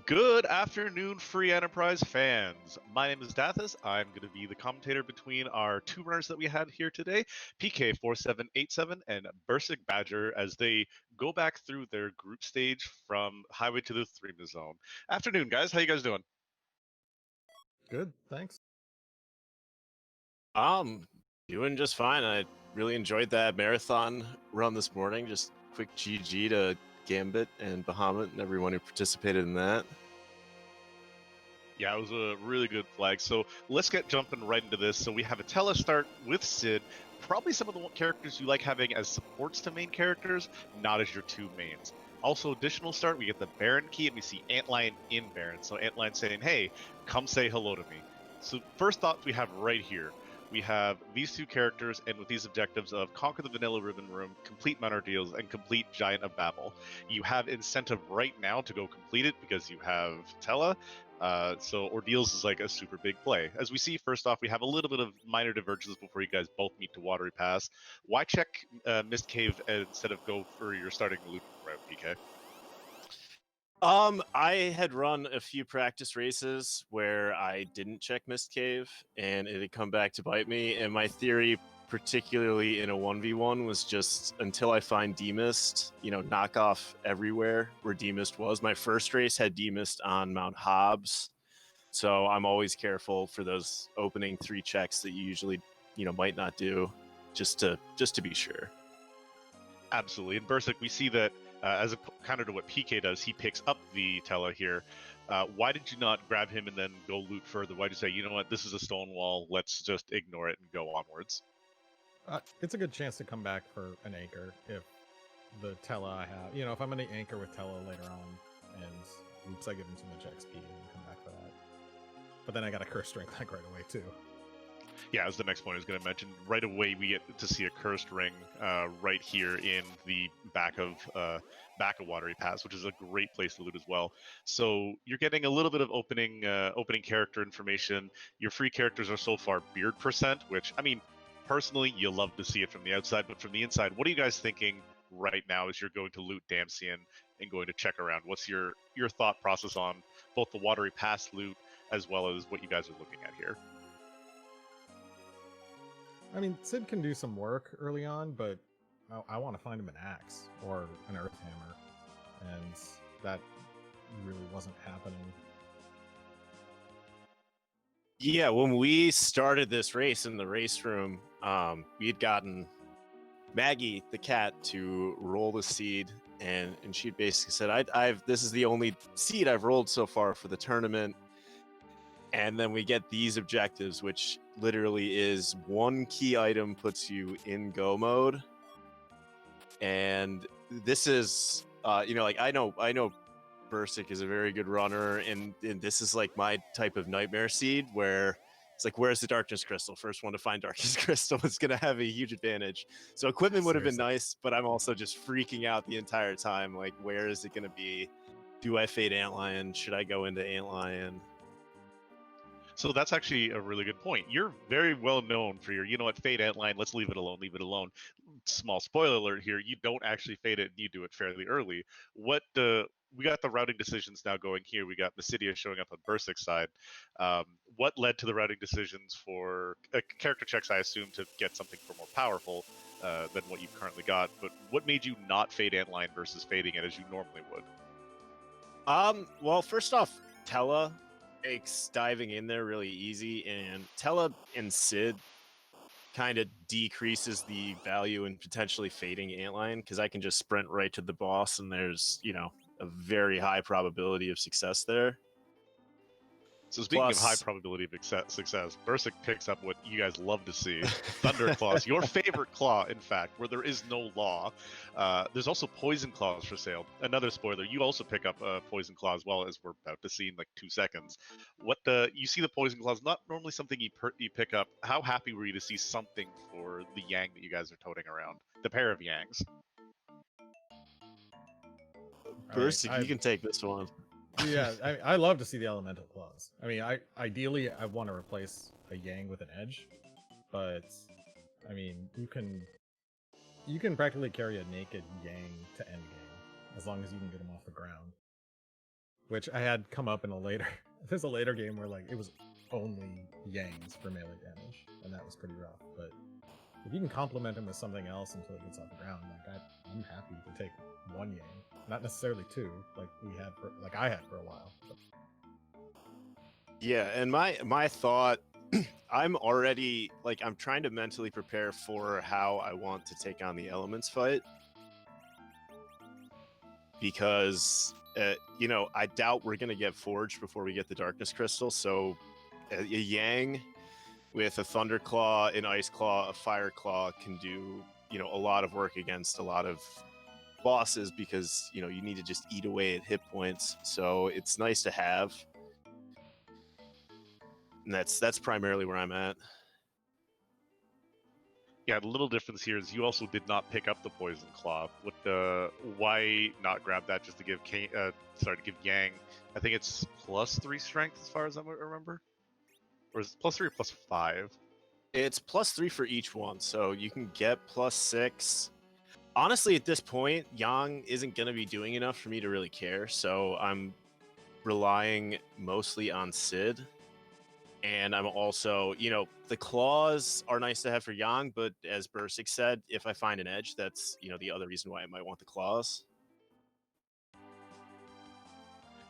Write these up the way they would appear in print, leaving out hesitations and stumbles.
Good afternoon, Free Enterprise fans. My name is Dathis. I'm going to be the commentator between our two runners that we had here today, pk4787 and BursikBadger, as they go back through their group stage from Highway to the Threemus Zone. Afternoon, guys. How you guys doing? Good, thanks. Doing just fine. I really enjoyed that marathon run this morning. Just quick GG to Gambit and Bahamut and everyone who participated in that. Yeah, it was a really good flag. So let's get jumping right into this. So we have a start with Sid. Probably some of the characters you like having as supports to main characters, not as your two mains. Also, additional start, we get the Baron key and we see Antlion in Baron. So Antlion saying, hey, come say hello to me. So first thoughts we have right here. We have these two characters, and with these objectives of conquer the Vanilla Ribbon Room, complete Minor Deals, and complete Giant of Babel. You have incentive right now to go complete it because you have Tella. So Ordeals is like a super big play. As we see, first off, we have a little bit of minor divergences before you guys both meet to Watery Pass. Why check Mist Cave instead of go for your starting loot route, PK? I had run a few practice races where I didn't check Mist Cave, and it had come back to bite me. And my theory, particularly in a 1v1, was just until I find Demist, knock off everywhere where Demist was. My first race had Demist on Mount Hobbs, so I'm always careful for those opening 3 checks that you usually, might not do, just to be sure. Absolutely. In Bursik, we see that as a counter to what PK does, he picks up the Tella here. Why did you not grab him and then go loot further? Why did you say, you know what, this is a stone wall, let's just ignore it and go onwards? It's a good chance to come back for an anchor if the Tella I have. If I'm going to anchor with Tella later on, and oops, I give him too much XP and come back for that. But then I got a curse strength like right away too. Yeah, as the next point I was going to mention, right away we get to see a cursed ring right here in the back of Watery Pass, which is a great place to loot as well. So you're getting a little bit of opening character information. Your free characters are so far beard percent, which, I mean, personally, you love to see it from the outside, but from the inside, what are you guys thinking right now as you're going to loot Damsian and going to check around? What's your thought process on both the Watery Pass loot as well as what you guys are looking at here? I mean, Sid can do some work early on, but I want to find him an axe or an earth hammer, and that really wasn't happening. Yeah, when we started this race in the race room, we had gotten Maggie, the cat, to roll the seed, and she basically said, this is the only seed I've rolled so far for the tournament. And then we get these objectives, which literally is 1 key item puts you in go mode. And this is, I know Bursik is a very good runner, and this is like my type of nightmare seed where it's like, where's the Darkness Crystal? First one to find Darkness Crystal is going to have a huge advantage. So equipment would have been nice, but I'm also just freaking out the entire time. Like, where is it going to be? Do I fade Antlion? Should I go into Antlion? So that's actually a really good point. You're very well known for your, fade Antlion, let's leave it alone. Small spoiler alert here, you don't actually fade it and you do it fairly early. We got the routing decisions now going here. We got Mysidia showing up on Bursik's side. What led to the routing decisions for character checks, I assume, to get something more powerful than what you've currently got, but what made you not fade Antlion versus fading it as you normally would? Well, first off, Tella makes diving in there really easy, and Tella and Sid kind of decreases the value in potentially fading Antlion because I can just sprint right to the boss, and there's, a very high probability of success there. So speaking of high probability of success, Bursik picks up what you guys love to see, Thunder Claws, your favorite claw, in fact, where there is no law. There's also Poison Claws for sale. Another spoiler, you also pick up Poison Claw as well, as we're about to see in like 2 seconds. You see the Poison Claws, not normally something you pick up. How happy were you to see something for the Yang that you guys are toting around? The pair of Yangs. Bursik, you can take this one. Yeah, I love to see the elemental claws. I mean, ideally I want to replace a Yang with an edge, but I mean, you can practically carry a naked Yang to end game as long as you can get him off the ground. which I had come up in a later. There's a later game where like it was only Yangs for melee damage, and that was pretty rough. But if you can complement him with something else until it gets off the ground, like I'm happy to take one Yang, not necessarily two, like I had for a while. But... Yeah, and my thought, I'm already like I'm trying to mentally prepare for how I want to take on the elements fight, because you know, I doubt we're gonna get forged before we get the darkness crystal. So a Yang with a Thunder Claw, an Ice Claw, a Fire Claw can do, you know, a lot of work against a lot of bosses, because, you know, you need to just eat away at hit points. So it's nice to have. And that's primarily where I'm at. Yeah, the little difference here is you also did not pick up the Poison Claw. Why not grab that just to give give Yang? I think it's +3 strength as far as I remember, or is it +3 or +5? It's +3 for each one, so you can get +6. Honestly, at this point, Yang isn't going to be doing enough for me to really care, so I'm relying mostly on Sid. And I'm also, you know, the claws are nice to have for Yang, but as Bursik said, if I find an edge, that's, you know, the other reason why I might want the claws.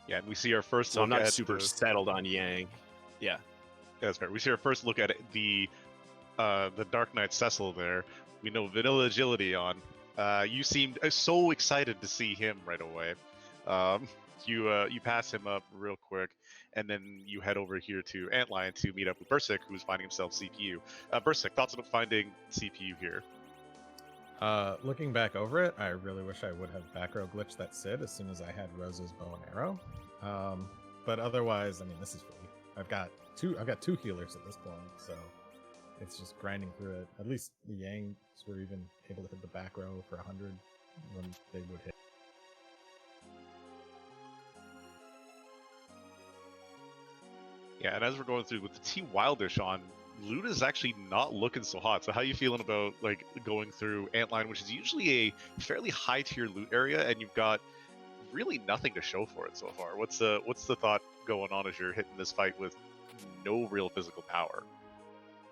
Yeah, and we see our first So look I'm not at super settled on Yang. Yeah. That's fair. We see our first look at the Dark Knight Cecil there. We know vanilla agility on. You seemed so excited to see him right away. You pass him up real quick, and then you head over here to Antlion to meet up with Bursik, who's finding himself CPU. Bursik, thoughts on finding CPU here? Looking back over it, I really wish I would have back row glitched that Sid as soon as I had Rose's bow and arrow. But otherwise, I mean, this is free. I've got two healers at this point, so it's just grinding through it. At least the Yangs were even able to hit the back row for 100 when they would hit. Yeah, and as we're going through with the T Wildish on, loot is actually not looking so hot. So how are you feeling about like going through Antline, which is usually a fairly high tier loot area, and you've got really nothing to show for it so far? What's the thought going on as you're hitting this fight with no real physical power?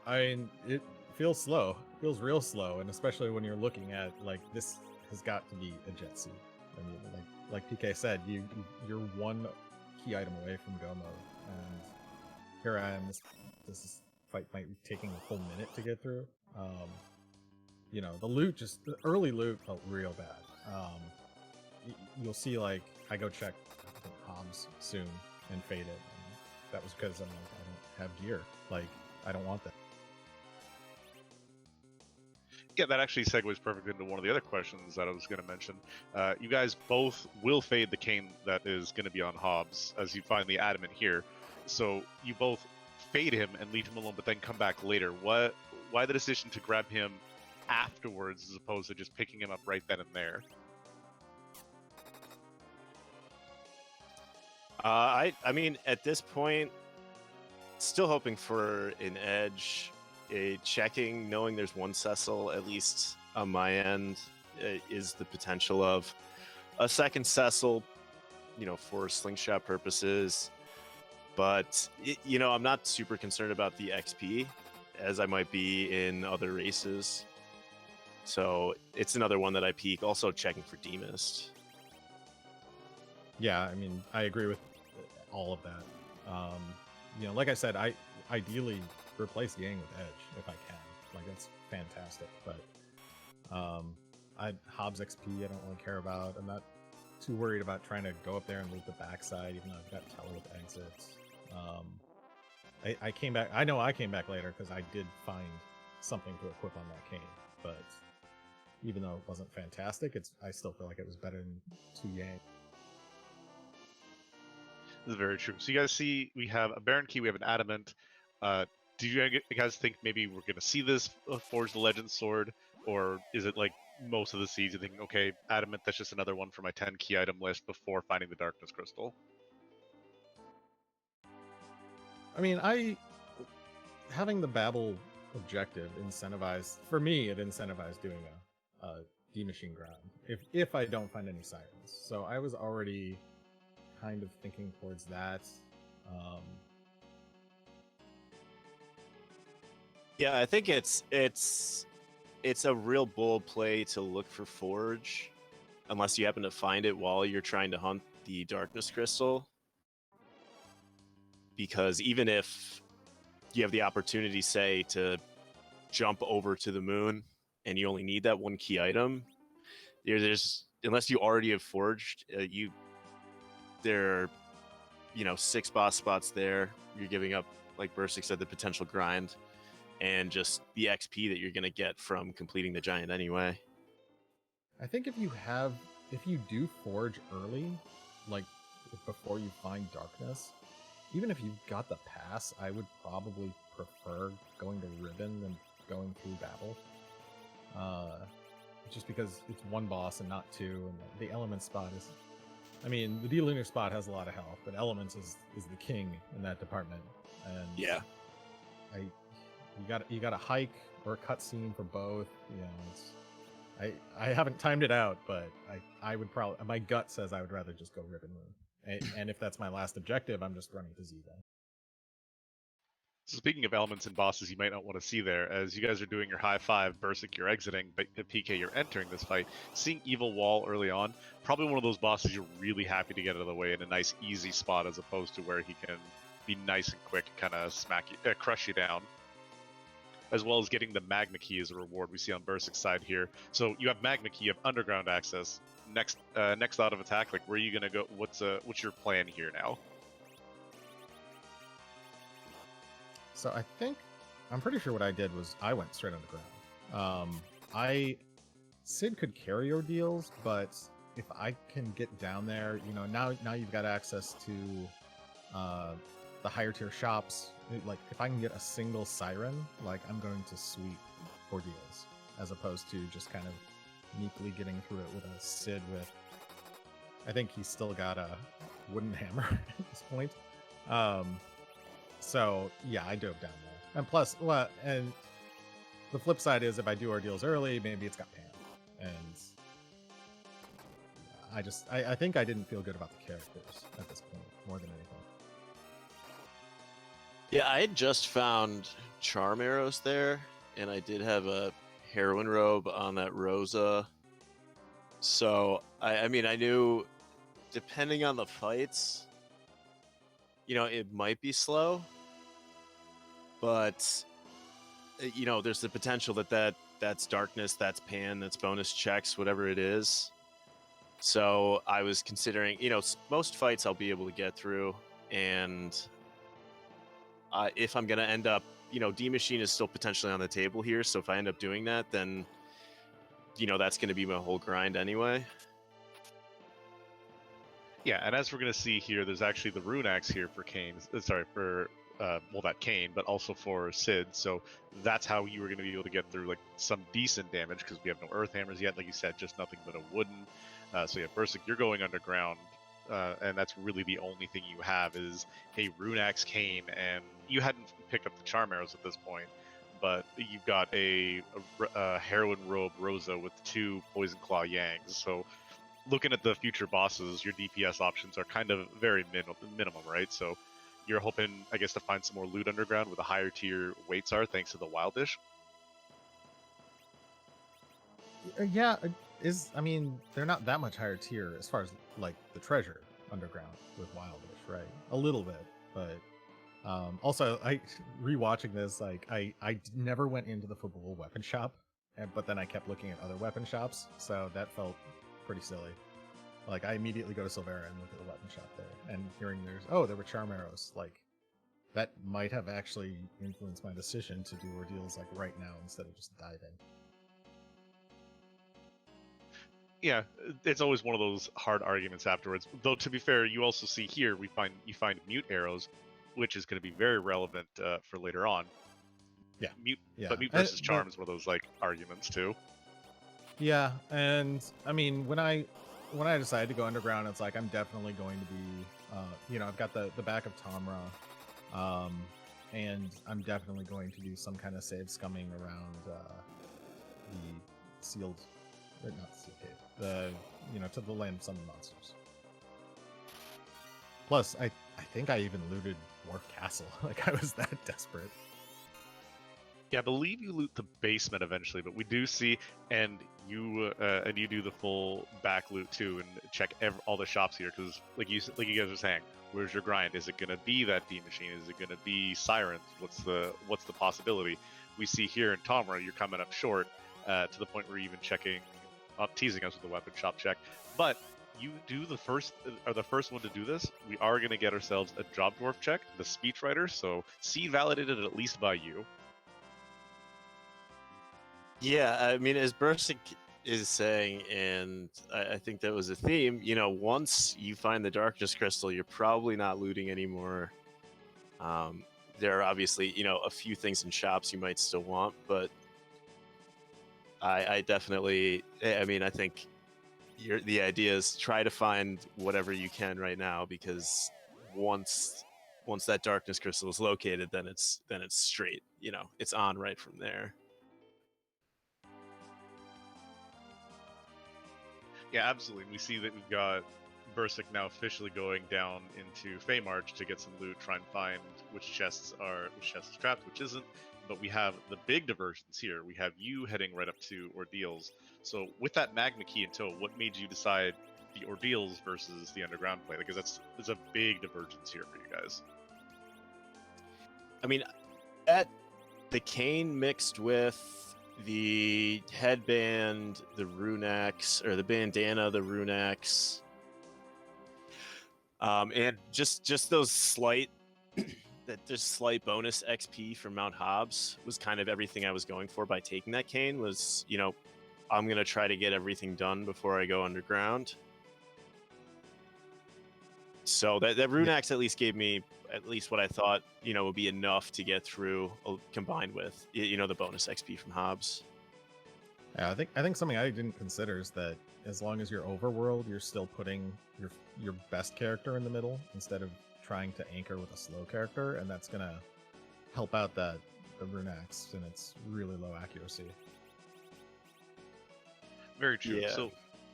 I mean, it feels slow. It feels real slow, and especially when you're looking at like this has got to be a jet suit. I mean, like PK said, you're one key item away from go mode, and here I am. This fight might be taking a full minute to get through. You know, the early loot felt real bad. You'll see, like, I go check Hobbs soon and fade it. And that was because I don't have gear. Like, I don't want that. Yeah, that actually segues perfectly into one of the other questions that I was going to mention. You guys both will fade the cane that is going to be on Hobbs as you find the adamant here. So you both fade him and leave him alone, but then come back later. Why the decision to grab him afterwards as opposed to just picking him up right then and there? I mean, at this point, still hoping for an edge. Checking, knowing there's one Cecil, at least on my end, is the potential of a second Cecil, you know, for slingshot purposes. But, you know, I'm not super concerned about the XP as I might be in other races. So it's another one that I peek. Also checking for Demist. Yeah, I mean, I agree with all of that. You know, like I said, I ideally replace Yang with Edge if I can. Like, that's fantastic. But Hobbs XP I don't really care about. I'm not too worried about trying to go up there and loot the backside, even though I've got Teller with exits. I came back. I know I came back later because I did find something to equip on that cane. But even though it wasn't fantastic, I still feel like it was better than 2 Yang. This is very true. So you guys see we have a Baron Key, we have an Adamant. Do you guys think maybe we're going to see this Forge the Legend Sword? Or is it like most of the seeds you think, okay, Adamant, that's just another one for my 10 key item list before finding the Darkness Crystal? I mean, having the Babel objective incentivized, for me, it incentivized doing a D-Machine grind if I don't find any sirens. So I was already kind of thinking towards that. Yeah, I think it's a real bold play to look for Forge, unless you happen to find it while you're trying to hunt the Darkness Crystal. Because even if you have the opportunity, say, to jump over to the moon and you only need that one key item, there's unless you already have forged, there are 6 boss spots there. You're giving up, like Bursik said, the potential grind and just the XP that you're gonna get from completing the giant anyway. I think if you do forge early, like before you find darkness, even if you've got the pass, I would probably prefer going to Ribbon than going through Battle. Just because it's one boss and not two, and the element spot is... I mean, the D-Lunar spot has a lot of health, but Elements is the king in that department. And yeah, you got a hike or a cutscene for both. It's I haven't timed it out, but I would probably, my gut says I would rather just go Ribbon Moon. And if that's my last objective, I'm just running to Z then. So speaking of elements and bosses you might not want to see there, as you guys are doing your high five, Bursik, you're exiting, but PK, you're entering this fight. Seeing Evil Wall early on, probably one of those bosses you're really happy to get out of the way in a nice, easy spot, as opposed to where he can be nice and quick, kind of crush you down. As well as getting the Magma Key as a reward we see on Bursik's side here. So you have Magma Key, you have underground access. Next thought of attack, like where are you gonna go? What's your plan here now? So I'm pretty sure what I did was I went straight underground. Sid could carry ordeals, but if I can get down there, now you've got access to the higher tier shops. Like if I can get a single siren, like I'm going to sweep ordeals, as opposed to just kind of meekly getting through it with a Sid with, I think he's still got a wooden hammer at this point. So yeah, I dove down there. And plus, and the flip side is if I do ordeals early, maybe it's got Pan. And I think I didn't feel good about the characters at this point, more than anything. Yeah, I had just found charm arrows there, and I did have a heroine robe on that Rosa. So I mean, I knew depending on the fights, it might be slow, but there's the potential that's darkness, that's Pan, that's bonus checks, whatever it is. So I was considering, most fights I'll be able to get through, and if I'm going to end up, D Machine is still potentially on the table here, so if I end up doing that, then, that's going to be my whole grind anyway. Yeah, and as we're going to see here, there's actually the Rune Axe here for Kane. For that Kane, but also for Sid. So that's how you were going to be able to get through like some decent damage, because we have no Earth Hammers yet, like you said, just nothing but a wooden. So yeah, Bursik, you're going underground, and that's really the only thing you have is a Rune Axe Kane, and you hadn't picked up the Charm Arrows at this point, but you've got a Heroine Robe Rosa with 2 Poison Claw Yangs. So looking at the future bosses, your DPS options are kind of very minimum, right? So you're hoping, I guess, to find some more loot underground where the higher tier weights are, thanks to the Wildish. Yeah, I mean, they're not that much higher tier as far as like the treasure underground with Wildish, right? A little bit, but also I rewatching this, like I never went into the Fabul weapon shop, but then I kept looking at other weapon shops, so that felt pretty silly. Like I immediately go to Silvera and look at the weapon shop there, and hearing there were charm arrows, like that might have actually influenced my decision to do ordeals like right now instead of just diving. Yeah, it's always one of those hard arguments afterwards. Though to be fair, you also see here you find mute arrows, which is going to be very relevant for later on. Yeah, But mute versus charm is one of those like arguments too. Yeah, and I mean when I decided to go underground, it's like I'm definitely going to be, I've got the back of Tomra, and I'm definitely going to do some kind of save scumming around the sealed, or not sealed cave, to the land of summon monsters. Plus, I think I even looted Dwarf Castle. Like I was that desperate. Yeah, I believe you loot the basement eventually, but we do see, and you do the full back loot too, and check all the shops here because, like you guys were saying, where's your grind? Is it gonna be that D machine? Is it gonna be sirens? What's the possibility? We see here in Tomra, you're coming up short to the point where you're even teasing us with the weapon shop check, but. You do the first one to do this. We are going to get ourselves a job dwarf check, the speechwriter, so see validated at least by you. Yeah, I mean, as Bursik is saying, and I think that was a theme, you know, once you find the darkness crystal, you're probably not looting anymore. There are obviously, you know, a few things in shops you might still want, but I definitely, I mean, I think the idea is try to find whatever you can right now, because once that darkness crystal is located, then it's straight, you know, it's on right from there. Yeah, absolutely. We see that we've got Bursik now officially going down into Feymarch to get some loot, try and find which chest is trapped, which isn't. But we have the big diversions here. We have you heading right up to Ordeals. So with that Magma Key in tow, what made you decide the Ordeals versus the underground play? Because there's a big divergence here for you guys. I mean, the cane mixed with the headband, the runex, or the bandana, the runex, and just those slight slight bonus XP from Mount Hobbs was kind of everything I was going for by taking that cane. Was, you know, I'm gonna try to get everything done before I go underground. So that runex at least gave me at least what I thought, you know, would be enough to get through, combined with, you know, the bonus XP from Hobbs. Yeah, I think something I didn't consider is that as long as you're overworld, you're still putting your best character in the middle instead of trying to anchor with a slow character, and that's gonna help out the runex and its really low accuracy. Very true. Yeah.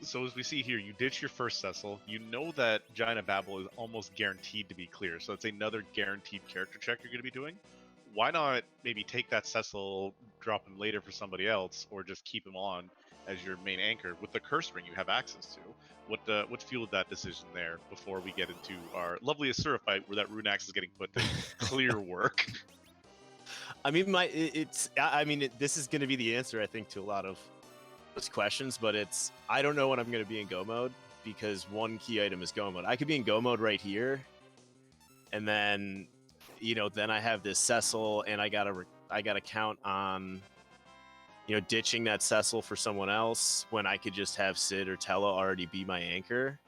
So as we see here, you ditch your first Cecil. You know that Giant of Babel is almost guaranteed to be clear, so it's another guaranteed character check you're going to be doing. Why not maybe take that Cecil, drop him later for somebody else, or just keep him on as your main anchor with the curse ring you have access to? What fueled that decision there before we get into our lovely Asura fight where that Runax is getting put to clear work? I mean, this is going to be the answer, I think, to a lot of those questions, but I don't know when I'm going to be in go mode, because one key item is go mode. I could be in go mode right here, and then, you know, then I have this Cecil, and I gotta count on, you know, ditching that Cecil for someone else when I could just have Sid or Tella already be my anchor.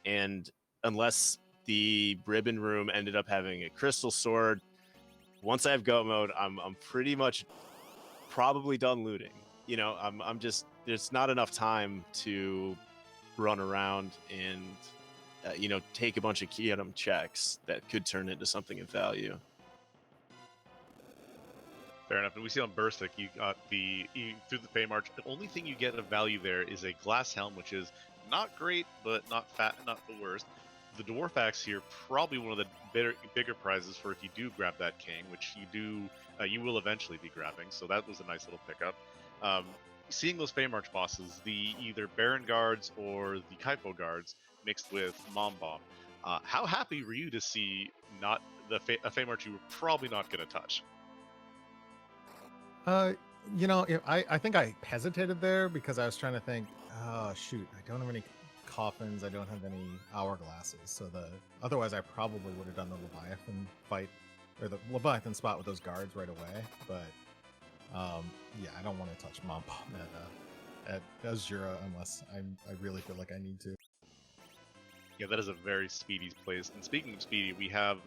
And unless the ribbon room ended up having a crystal sword, once I have go mode, I'm pretty much probably done looting. You know, I'm just, there's not enough time to run around and you know, take a bunch of key item checks that could turn into something of value. Fair enough. And we see on Bursik, you got through the Feymarch. The only thing you get of value there is a glass helm, which is not great, but not the worst. The Dwarf Axe here, probably one of the bigger prizes for if you do grab that cane, which you will eventually be grabbing. So that was a nice little pickup. Seeing those Feymarch bosses, the either Baron guards or the Kaipo guards mixed with Mom Bomb. How happy were you to see not a Feymarch you were probably not going to touch? You know, I think I hesitated there because I was trying to think, oh shoot, I don't have any coffins, I don't have any hourglasses, so otherwise I probably would have done the Leviathan fight, or the Leviathan spot with those guards right away, but yeah, I don't want to touch Mom Bomb at Azura unless I really feel like I need to. Yeah, that is a very speedy place. And speaking of speedy, we have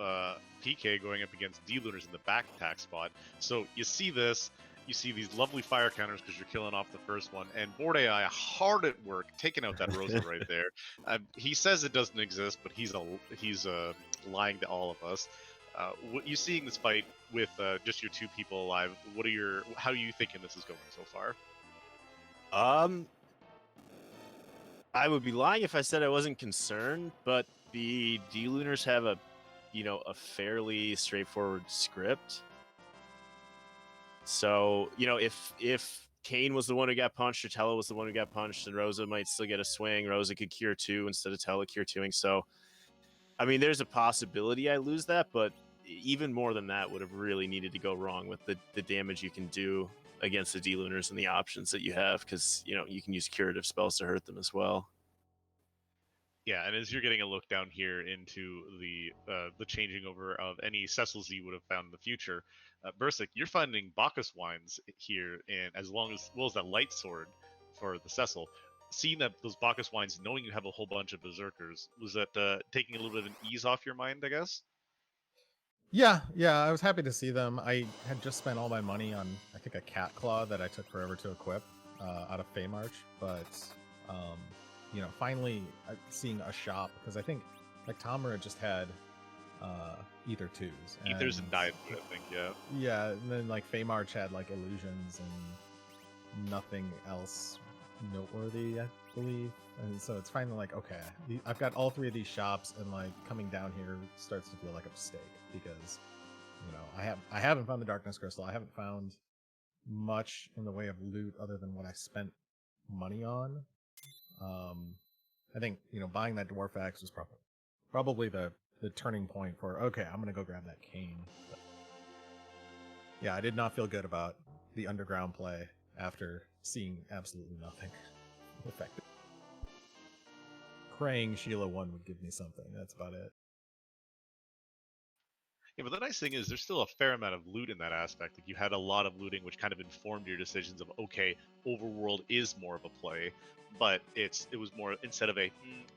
PK going up against D-Lunars in the back attack spot. So you see this, you see these lovely fire counters because you're killing off the first one, and Board AI hard at work taking out that Rosa right there. He says it doesn't exist, but he's lying to all of us. What you seeing this fight with just your two people alive? How are you thinking this is going so far? I would be lying if I said I wasn't concerned, but the D-Lunars have a fairly straightforward script. So, if Kane was the one who got punched or Tella was the one who got punched, and Rosa might still get a swing. Rosa could cure 2 instead of Tella cure 2ing. So, I mean, there's a possibility I lose that, but even more than that would have really needed to go wrong with the damage you can do against the D-Lunars and the options that you have, because, you can use curative spells to hurt them as well. Yeah, and as you're getting a look down here into the changing over of any Cecils you would have found in the future, Bursik, you're finding Bacchus wines here, and as well as that light sword for the Cecil. Seeing that those Bacchus wines, knowing you have a whole bunch of berserkers, was that taking a little bit of an ease off your mind, I guess? Yeah, I was happy to see them. I had just spent all my money on, I think, a cat claw that I took forever to equip out of Feymarch, but finally seeing a shop, because I think like Tamara just had Ether 2s. Ethers and Dive, I think, yeah. Yeah, and then like Feymarch had like illusions and nothing else noteworthy, I believe. And so it's finally like, okay, I've got all 3 of these shops, and like coming down here starts to feel like a mistake, because I haven't found the Darkness Crystal. I haven't found much in the way of loot other than what I spent money on. I think buying that Dwarf Axe was probably the turning point for, okay, I'm gonna go grab that cane. But yeah, I did not feel good about the underground play after seeing absolutely nothing effective. Praying Sheila 1 would give me something. That's about it. Yeah, but the nice thing is there's still a fair amount of loot in that aspect. Like, you had a lot of looting, which kind of informed your decisions of, okay, Overworld is more of a play, but it was more, instead of a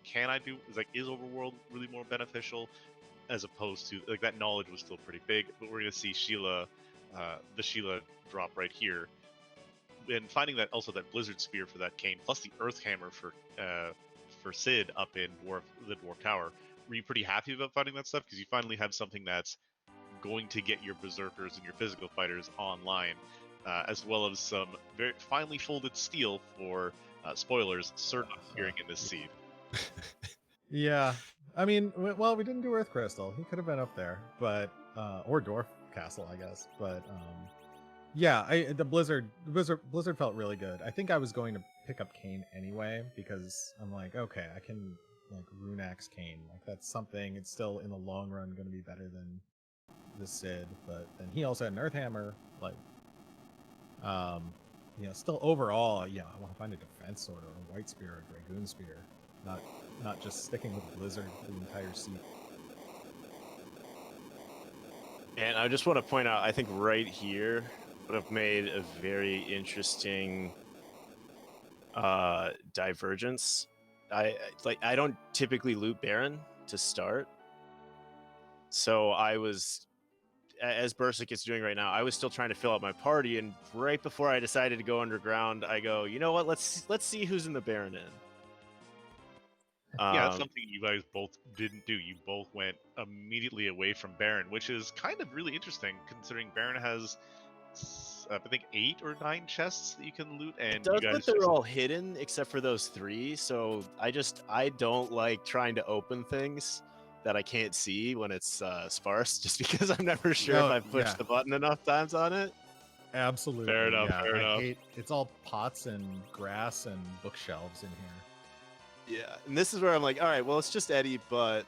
can I do, it's like, is Overworld really more beneficial, as opposed to, like, that knowledge was still pretty big. But we're gonna see Sheila, the Sheila drop right here, and finding that also that Blizzard Spear for that cane, plus the Earth Hammer for Sid up in the Dwarf Tower. Were you pretty happy about finding that stuff, because you finally have something that's going to get your berserkers and your physical fighters online, as well as some very finely folded steel for spoilers certain appearing in this seed. Yeah, I mean, well, we didn't do Earth Crystal. He could have been up there, but or Dwarf Castle, I guess. But yeah, the Blizzard felt really good. I think I was going to pick up Kane anyway, because I'm like, okay, I can like Rune Axe Kane. Like, that's something. It's still in the long run going to be better than the Sid. But then he also had an Earth Hammer. Like, still overall, I want to find a defense sword or a White Spear or a Dragoon Spear, not just sticking with Blizzard the entire seat. And I just want to point out, I think right here would have made a very interesting divergence. I don't typically loot Baron to start, so I was, as Bursik is doing right now, I was still trying to fill out my party, and right before I decided to go underground, I go, you know what? Let's see who's in the Baron Inn. Yeah, that's something you guys both didn't do. You both went immediately away from Baron, which is kind of really interesting, considering Baron has, I think, 8 or 9 chests that you can loot, and does, you guys but they're all hidden except for those 3. So I don't like trying to open things that I can't see when it's sparse, just because I'm never sure if I've pushed the button enough times on it. Absolutely. Fair enough. Yeah, fair enough. It's all pots and grass and bookshelves in here. Yeah, and this is where I'm like, all right, well, it's just Eddie, but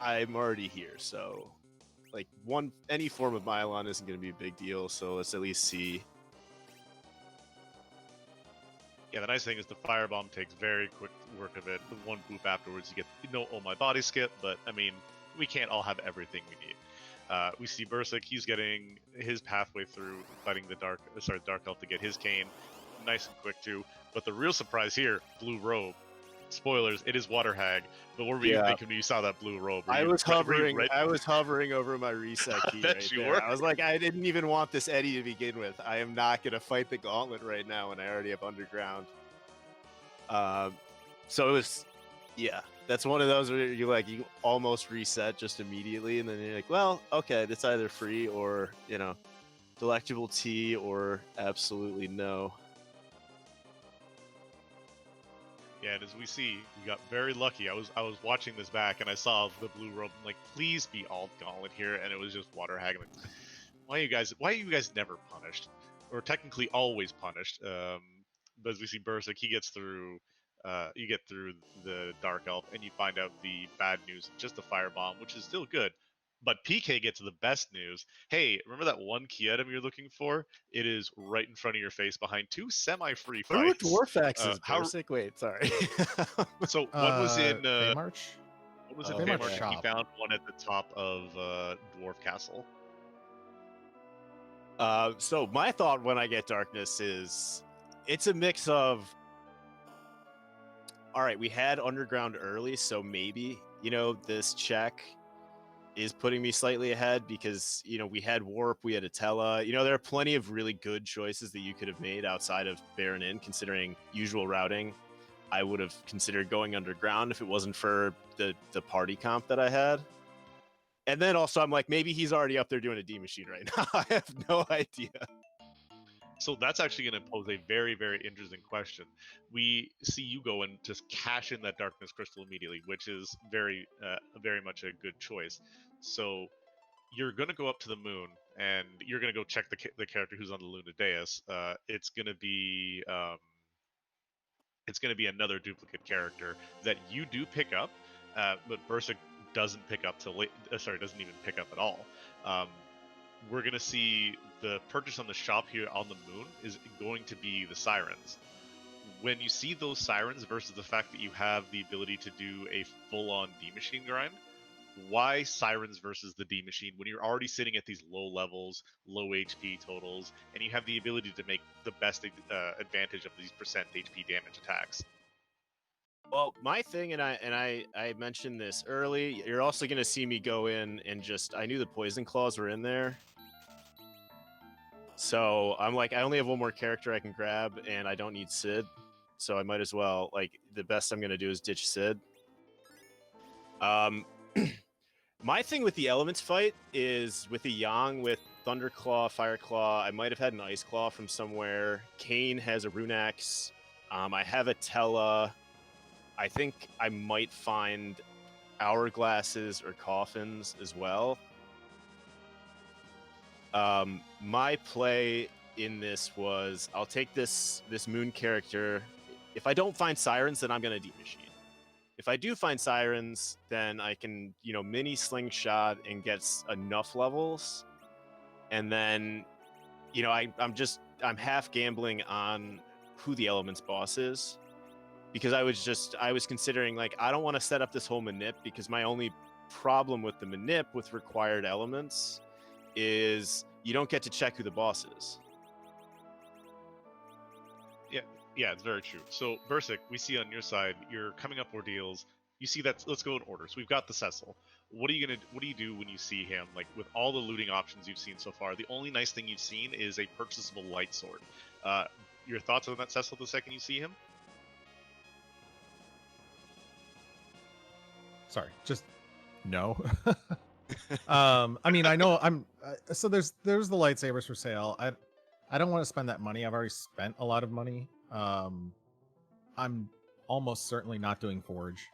I'm already here, so like any form of Mylon isn't going to be a big deal. So let's at least see. Yeah, the nice thing is the firebomb takes very quick work of it. The one boop afterwards, you get no oh my body skip, but I mean, we can't all have everything we need. We see Bursik, he's getting his pathway through fighting the Dark Elf to get his cane. Nice and quick too. But the real surprise here, blue robe. Spoilers, it is Water Hag. But what were you thinking when you saw that blue robe? I was hovering over my reset key right there. Were. I was like, I didn't even want this Eddie to begin with. I am not going to fight the gauntlet right now when I already have underground. So it was, that's one of those where you almost reset just immediately, and then you're like, well, okay, it's either free or, delectable tea or absolutely no. Yeah, and as we see, we got very lucky. I was watching this back and I saw the blue robe. I'm like, please be alt gauntlet here, and it was just water hag. I'm like, why are you guys never punished, or technically always punished? But as we see Bursik, he gets through. You get through the dark elf, and you find out the bad news, just the firebomb, which is still good. But PK gets the best news. Hey, remember that one key item you're looking for? It is right in front of your face, behind two semi-free What are fights. dwarf axes, How Bursic? Wait, sorry. So one was in Feymarch? one was in Oh, Feymarch, okay. and he Shop. found one at the top of Dwarf Castle. So my thought when I get darkness is it's a mix of, all right, we had underground early, so maybe, this check is putting me slightly ahead because, we had warp, we had Atella. There are plenty of really good choices that you could have made outside of Baron Inn, considering usual routing. I would have considered going underground if it wasn't for the party comp that I had. And then also I'm like, maybe he's already up there doing a D machine right now. I have no idea. So that's actually going to pose a very, very interesting question. We see you go and just cash in that darkness crystal immediately, which is very much a good choice. So you're going to go up to the moon and you're going to go check the character who's on the Luna Deus. It's going to be another duplicate character that you do pick up, but Bursic doesn't pick up till late. Doesn't even pick up at all. We're gonna see the purchase on the shop here on the moon is going to be the sirens. When you see those sirens versus the fact that you have the ability to do a full-on D machine grind, why sirens versus the D machine when you're already sitting at these low levels, low HP totals, and you have the ability to make the best advantage of these percent HP damage attacks? Well, my thing, and I mentioned this early, you're also going to see me go in and I knew the poison claws were in there. So I'm like, I only have one more character I can grab, and I don't need Sid. So I might as well, the best I'm going to do is ditch Sid. My thing with the elements fight is with the Yang, with Thunderclaw, Fireclaw. I might have had an Ice Claw from somewhere. Kane has a Rune Axe. I have a Tella. I think I might find hourglasses or coffins as well. My play in this was I'll take this moon character. If I don't find sirens, then I'm gonna D machine. If I do find sirens, then I can mini slingshot and get enough levels, and then I'm half gambling on who the elements boss is. Because I was considering, I don't want to set up this whole manip, because my only problem with the manip with required elements is you don't get to check who the boss is. Yeah, it's very true. So Bursic, we see on your side, you're coming up ordeals. You see that. Let's go in order. So we've got the Cecil. What do you do when you see him? Like, with all the looting options you've seen so far, the only nice thing you've seen is a purchasable light sword. Your thoughts on that Cecil the second you see him? Sorry, just no. I mean, I know I'm so there's the lightsabers for sale. I don't want to spend that money. I've already spent a lot of money. I'm almost certainly not doing Forge,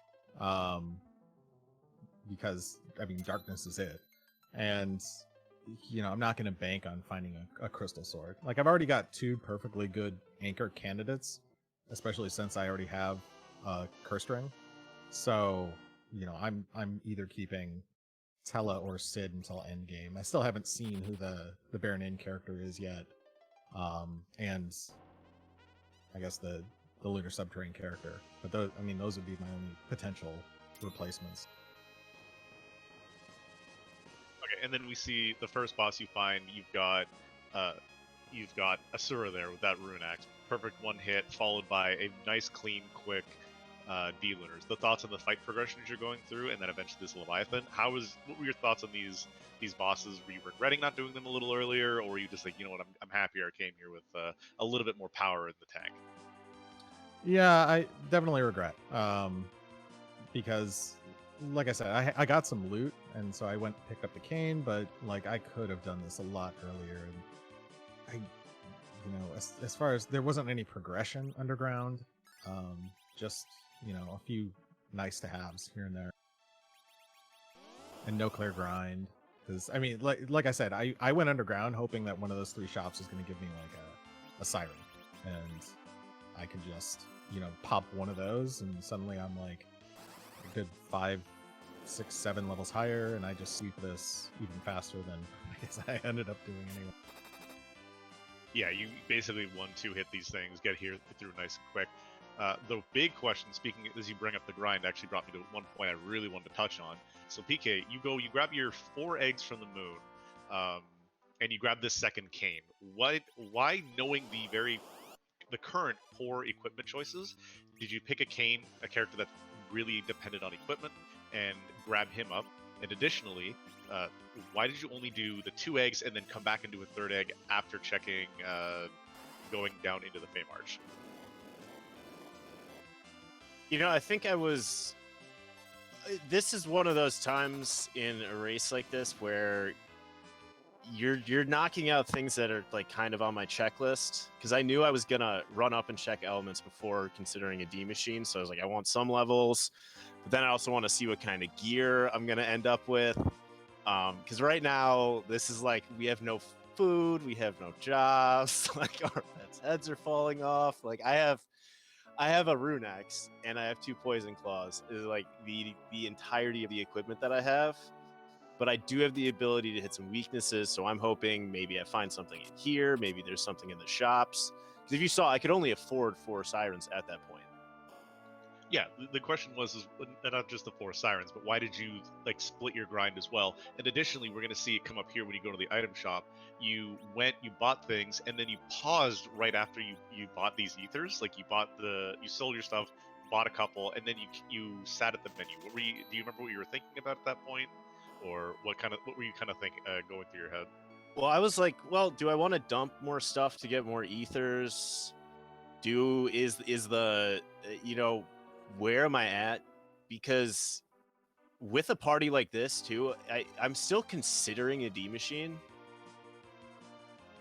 because I mean darkness is it, and I'm not going to bank on finding a crystal sword. Like, I've already got two perfectly good anchor candidates, especially since I already have Cursed Ring. So I'm either keeping Tella or Sid until endgame. I still haven't seen who the Baron Inn character is yet, and I guess the Lunar Subterrane character. But those would be my only potential replacements. Okay, and then we see the first boss you find. You've got Asura there with that Rune Axe. Perfect one hit, followed by a nice, clean, quick D-Lunars. The thoughts on the fight progressions you're going through, and then eventually this Leviathan. What were your thoughts on these bosses? Were you regretting not doing them a little earlier, or were you just like, you know what, I'm happier I came here with a little bit more power in the tank? Yeah, I definitely regret. Because, like I said, I got some loot, and so I went and picked up the cane, but I could have done this a lot earlier. And as far as there wasn't any progression underground, just, you know, a few nice to haves here and there. And no clear grind. Because, I mean, like I said, I went underground hoping that one of those 3 shops was going to give me like a siren. And I could just, you know, pop one of those and suddenly I'm like a good 5, 6, 7 levels higher, and I just sweep this even faster than I guess I ended up doing anyway. Yeah, you basically 1-2 hit these things, get here through nice and quick. The big question, speaking as you bring up the grind, actually brought me to one point I really wanted to touch on. So PK, you grab your 4 eggs from the moon, and you grab this second cane. Why, knowing the current poor equipment choices, did you pick a character that really depended on equipment, and grab him up? And additionally, why did you only do the 2 eggs and then come back and do a 3rd egg after checking going down into the Fame Arch? You know, I think I was... This is one of those times in a race like this where you're knocking out things that are like kind of on my checklist, because I knew I was gonna run up and check elements before considering a D machine. So I was like, I want some levels, but then I also want to see what kind of gear I'm gonna end up with. Because right now this is like, we have no food, we have no jobs, like our pets' heads are falling off. Like I have a Rune Axe and I have 2 Poison Claws. Is like the entirety of the equipment that I have. But I do have the ability to hit some weaknesses, so I'm hoping maybe I find something in here, maybe there's something in the shops. Because if you saw, I could only afford 4 sirens at that point. Yeah, the question was not just the 4 sirens, but why did you like split your grind as well? And additionally, we're going to see it come up here when you go to the item shop. You bought things, and then you paused right after you bought these ethers. Like you sold your stuff, bought a couple, and then you sat at the menu. Do you remember what you were thinking about at that point? Or what were you kind of thinking going through your head? Well, I was like, well, do I want to dump more stuff to get more ethers? Is the where am I at? Because with a party like this too, I'm still considering a D machine.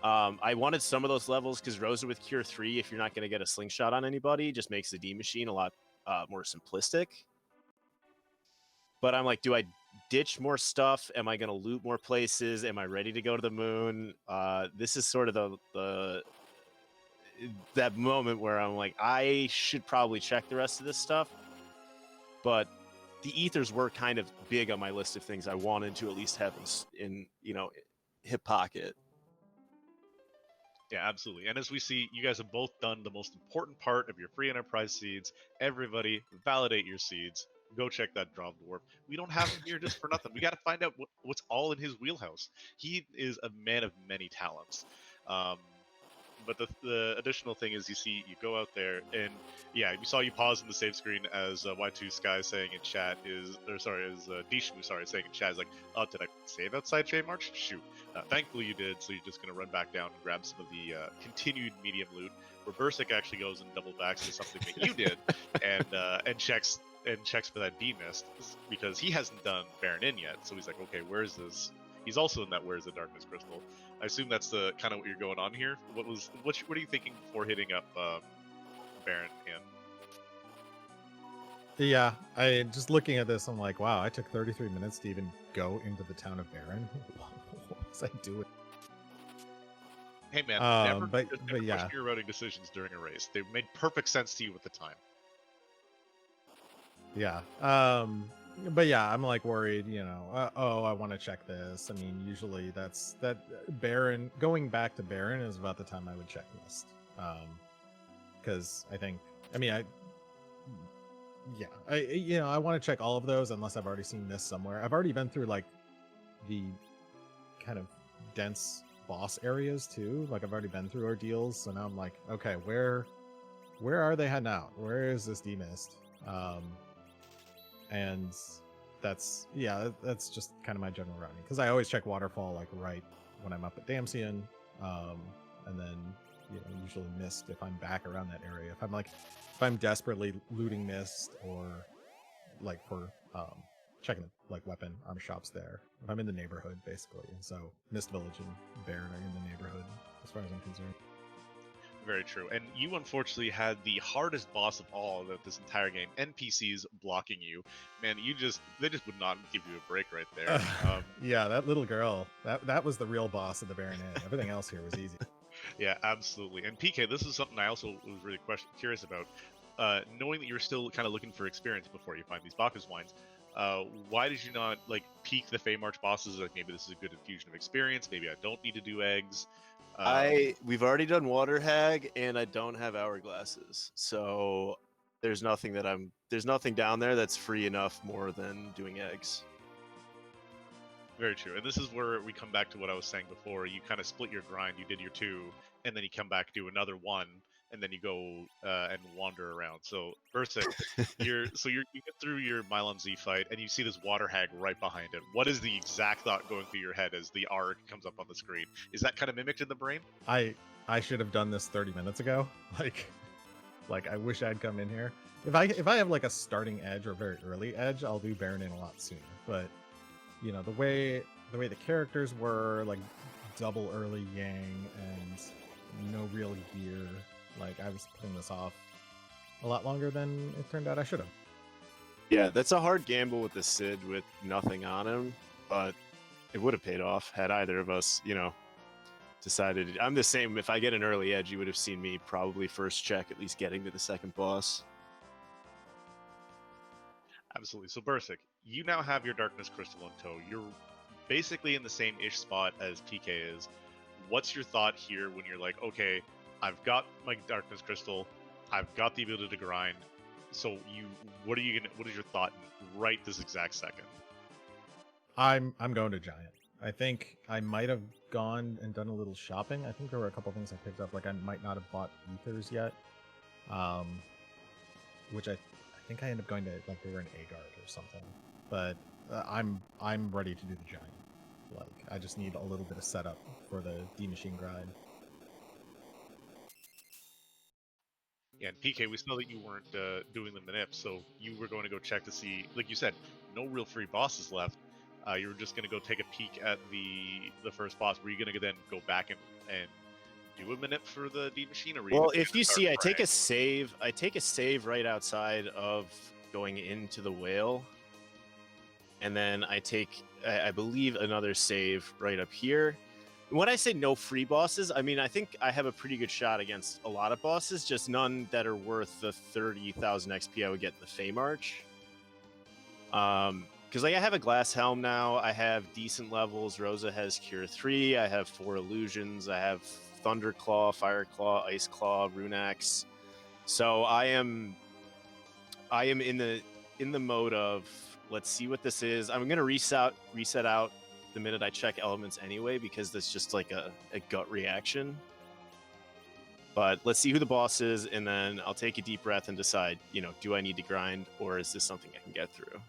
I wanted some of those levels because Rosa with Cure 3, if you're not going to get a slingshot on anybody, just makes the D machine a lot more simplistic. But I'm like, do I ditch more stuff? Am I going to loot more places? Am I ready to go to the moon? This is sort of that moment where I'm like, I should probably check the rest of this stuff. But the ethers were kind of big on my list of things I wanted to at least have in hip pocket. Yeah, absolutely. And as we see, you guys have both done the most important part of your free enterprise seeds. Everybody, validate your seeds. Go check that Drop Dwarf. We don't have him here just for nothing. We got to find out what's all in his wheelhouse. He is a man of many talents. But the additional thing is, you go out there, and yeah, we saw you pause in the save screen as Y2 Sky saying in chat Dishmu saying in chat is like, oh, did I save outside Trade March? Shoot. Thankfully you did, so you're just going to run back down and grab some of the continued medium loot, where Bursik actually goes and double backs to something that you did, and checks for that D mist, because he hasn't done Baron in yet, so he's like, okay, where's this? He's also in that Where's the Darkness Crystal. I assume that's the kind of what you're going on here. What are you thinking before hitting up Baron in? Yeah, I just looking at this, I'm like, wow, I took 33 minutes to even go into the town of Baron. What was I doing? Hey man, never question your routing decisions during a race. They made perfect sense to you at the time. Yeah. But yeah, I'm like worried, I want to check this. I mean, usually that Baron, going back to Baron is about the time I would check Mist. Because I want to check all of those unless I've already seen Mist somewhere. I've already been through like the kind of dense boss areas too. Like I've already been through ordeals, so now I'm like, okay, where are they heading out? Where is this D-Mist? And that's just kind of my general routing, because I always check Waterfall like right when I'm up at Damsian, and then usually Mist if I'm back around that area. If I'm desperately looting Mist, or like for checking like weapon armor shops there, if I'm in the neighborhood basically. And so Mist Village and Baron are in the neighborhood as far as I'm concerned. Very true. And you unfortunately had the hardest boss of all of this entire game. NPCs blocking you. Man, they just would not give you a break right there. Yeah, that little girl. That was the real boss of the Baron Inn. Everything else here was easy. Yeah, absolutely. And PK, this is something I also was really curious about. Knowing that you're still kind of looking for experience before you find these Bacchus wines, why did you not like peak the Fey March bosses? Like maybe this is a good infusion of experience. Maybe I don't need to do eggs. We've already done Water Hag, and I don't have hourglasses, so there's nothing down there that's free enough more than doing eggs. Very true. And this is where we come back to what I was saying before. You kind of split your grind. You did your 2, and then you come back, do another 1, and then you go and wander around. So Bursik, you get through your Mylon Z fight, and you see this water hag right behind it. What is the exact thought going through your head as the arc comes up on the screen? Is that kind of mimicked in the brain? I should have done this 30 minutes ago. Like I wish I'd come in here. If I have like a starting edge or very early edge, I'll do Baron Inn a lot sooner. But you know, the way the characters were, like double early Yang and no real gear, like I was putting this off a lot longer than it turned out I should have. Yeah, that's a hard gamble with the Cid with nothing on him, but it would have paid off had either of us, decided. I'm the same. If I get an early edge, you would have seen me probably first check, at least getting to the second boss. Absolutely. So Bursik, you now have your Darkness Crystal in tow. You're basically in the same-ish spot as PK is. What's your thought here when you're like, okay, I've got my Darkness Crystal, I've got the ability to grind. So what is your thought right this exact second? I'm going to Giant. I think I might have gone and done a little shopping. I think there were a couple things I picked up. Like I might not have bought ethers yet, which I think I ended up going to, like they were in Agard or something. But I'm ready to do the Giant. Like I just need a little bit of setup for the D machine grind. Yeah, and PK, we know that you weren't doing the manip, so you were going to go check to see, like you said, no real free bosses left. You were just going to go take a peek at the first boss. Were you going to then go back and do a manip for the D machine? Or were you Well, if you see, I take a save right outside of going into the whale, and then I take, I believe, another save right up here. When I say no free bosses, I mean I think I have a pretty good shot against a lot of bosses, just none that are worth the 30,000 XP I would get in the Fey March. Because like I have a glass helm now, I have decent levels. Rosa has Cure 3. I have 4 illusions. I have Thunder Claw, Fire Claw, Ice Claw, Rune Axe. So I am in the mode of let's see what this is. I'm gonna reset out the minute I check elements anyway, because that's just like a gut reaction. But let's see who the boss is, and then I'll take a deep breath and decide, do I need to grind, or is this something I can get through?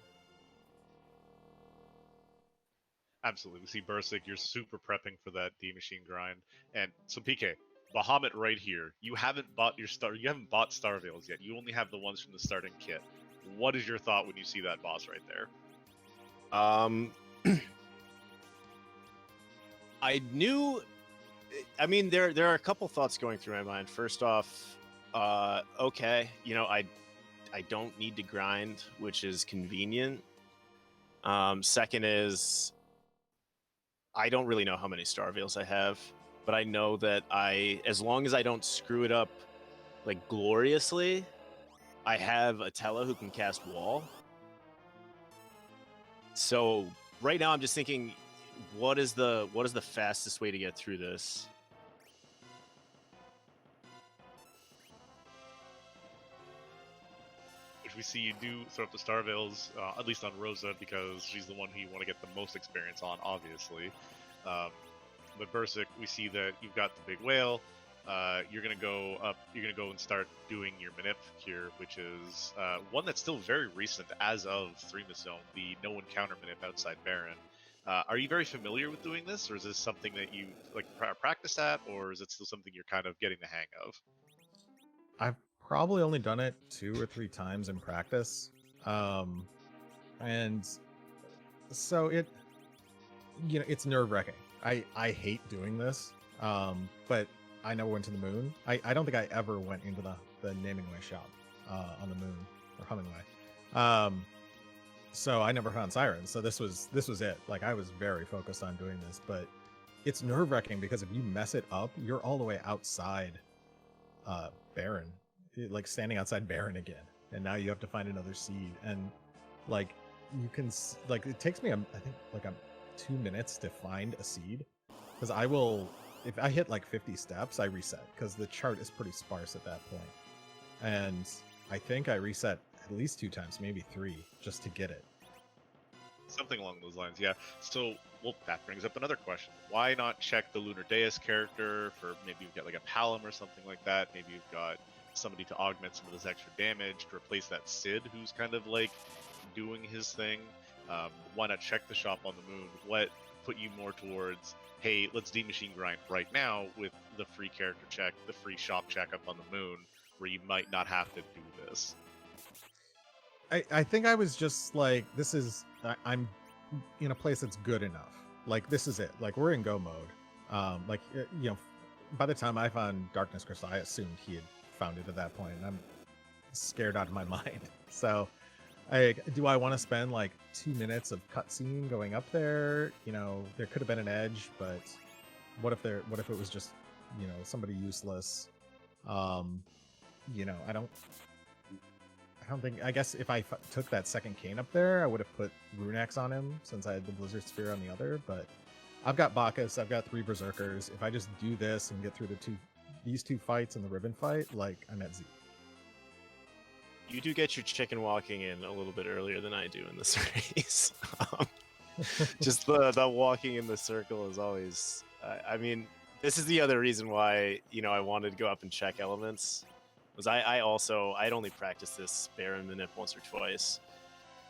Absolutely. We see Bursik, you're super prepping for that D machine grind. And so PK, Bahamut right here. You haven't bought Star Veils yet. You only have the ones from the starting kit. What is your thought when you see that boss right there? There are a couple thoughts going through my mind. First off, okay, I don't need to grind, which is convenient. Second is, I don't really know how many Star Veils I have, but I know that as long as I don't screw it up like gloriously, I have Atella who can cast Wall. So right now I'm just thinking, what is the fastest way to get through this? Which we see you do throw up the Star Veils, at least on Rosa, because she's the one who you want to get the most experience on, obviously. But Bursik, we see that you've got the big whale. You're gonna go up. You're gonna go and start doing your manip here, which is one that's still very recent, as of Threemus Zone, the no encounter manip outside Baron. Are you very familiar with doing this, or is this something that you practice at, or is it still something you're kind of getting the hang of? I've probably only done it 2 or 3 times in practice, and so it's nerve-wracking. I hate doing this, but I never went to the moon. I don't think I ever went into the Namingway shop on the moon or Hummingway. So I never found sirens. So this was it. Like I was very focused on doing this, but it's nerve-wracking because if you mess it up, you're all the way outside Baron, like standing outside Baron again, and now you have to find another seed. And like you can like it takes me I think like 2 minutes to find a seed, because I will, if I hit like 50 steps, I reset because the chart is pretty sparse at that point. And I think I reset at least 2 times, maybe 3, just to get it. Something along those lines, yeah. So, well, that brings up another question. Why not check the Lunar Deus character for maybe you've got like a Palom or something like that? Maybe you've got somebody to augment some of this extra damage to replace that Sid who's kind of like doing his thing. Why not check the shop on the moon? What put you more towards, hey, let's D-Machine grind right now with the free character check, the free shop check up on the moon, where you might not have to do this? I think I was just like, this is, I'm in a place that's good enough. Like, this is it. Like, we're in go mode. Like, you know, by the time I found Darkness Crystal, I assumed he had found it at that point, and I'm scared out of my mind. So, do I want to spend like 2 minutes of cutscene going up there? You know, there could have been an edge, but what if it was just, you know, somebody useless? You know, I don't think, I guess if I took that second Kane up there, I would have put Runex on him since I had the Blizzard Sphere on the other, but I've got Bacchus, I've got 3 Berserkers. If I just do this and get through these two fights and the ribbon fight, like, I'm at Z. You do get your chicken walking in a little bit earlier than I do in this race. Just the walking in the circle is always, I mean, this is the other reason why, you know, I wanted to go up and check elements. Was I'd only practiced this Baron Manip once or twice.